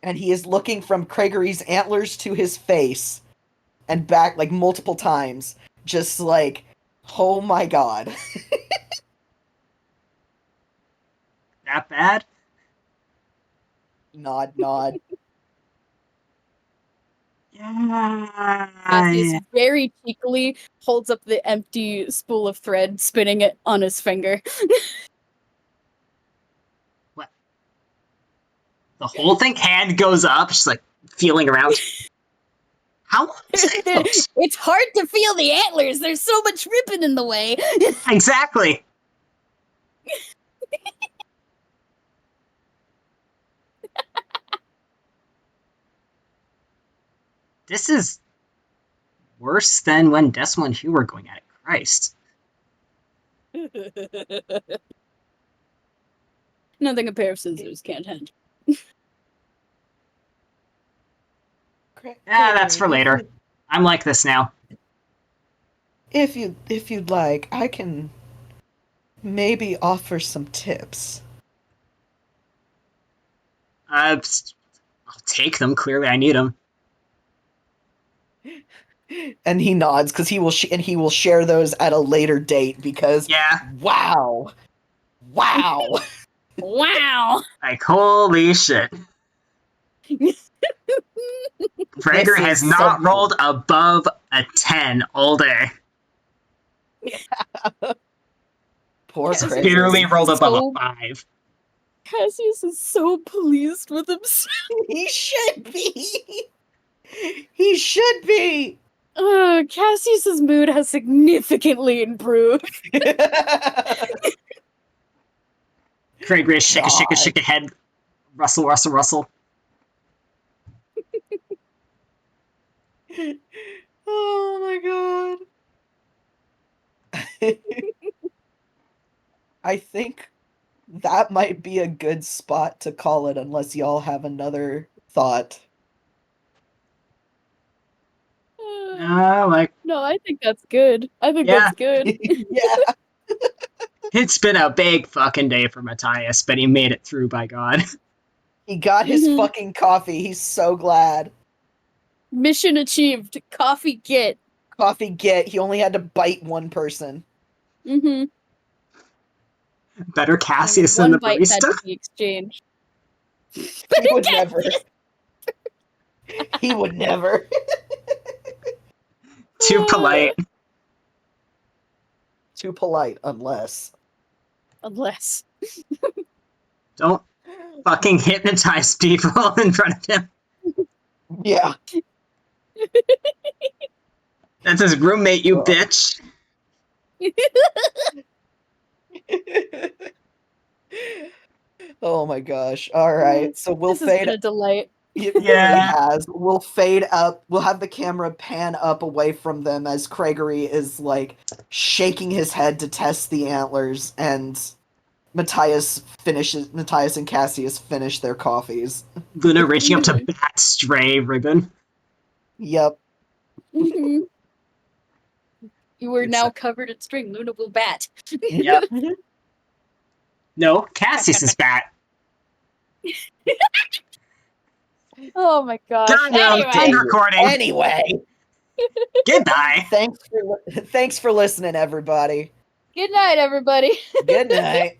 And he is looking from Craigory's antlers to his face and back like multiple times, just like, oh my god. That bad? Nod. Yeah. Cassius very cheekily holds up the empty spool of thread, spinning it on his finger. What? The whole thing? Hand goes up, just like feeling around. How long is it, folks? It's hard to feel the antlers. There's so much ribbon in the way. Exactly. This is worse than when Decimal and Hugh were going at it. Christ. Nothing a pair of scissors can't handle. Yeah, that's for later. I'm like this now. If you'd like, I can maybe offer some tips. I'll take them. Clearly, I need them. And he nods because he will share those at a later date because wow. Wow. Like holy shit. Craigory has not rolled above a 10 all day. Poor He's Craigory. barely rolled above a 5. Cassius is so pleased with himself. He should be. He should be. Cassius's mood has significantly improved. Craigory, shake a head. Rustle. Oh my god. I think that might be a good spot to call it, unless y'all have another thought. No, I think that's good. That's good. Yeah. It's been a big fucking day for Matthias, but he made it through, by God. He got his fucking coffee. He's so glad. Mission achieved. Coffee get. Coffee get. He only had to bite one person. Mm-hmm. Better Cassius than the One bite had barista? to be exchanged. He would never. He would never. Too polite. Too polite, unless. Unless. Don't fucking hypnotize people in front of him. Yeah. That's his roommate, you bitch. Oh my gosh. Alright, so we'll this has fade. been a delight. It really has. We'll fade up. We'll have the camera pan up away from them as Craigory is like shaking his head to test the antlers, and Matthias and Cassius finish their coffees. Luna reaching up to bat stray ribbon. Yep. You are now covered in string. Luna will bat. Yep. No, Cassius's bat. Oh my gosh. End recording. Anyway. Goodbye. Thanks for listening, everybody. Good night, everybody. Good night.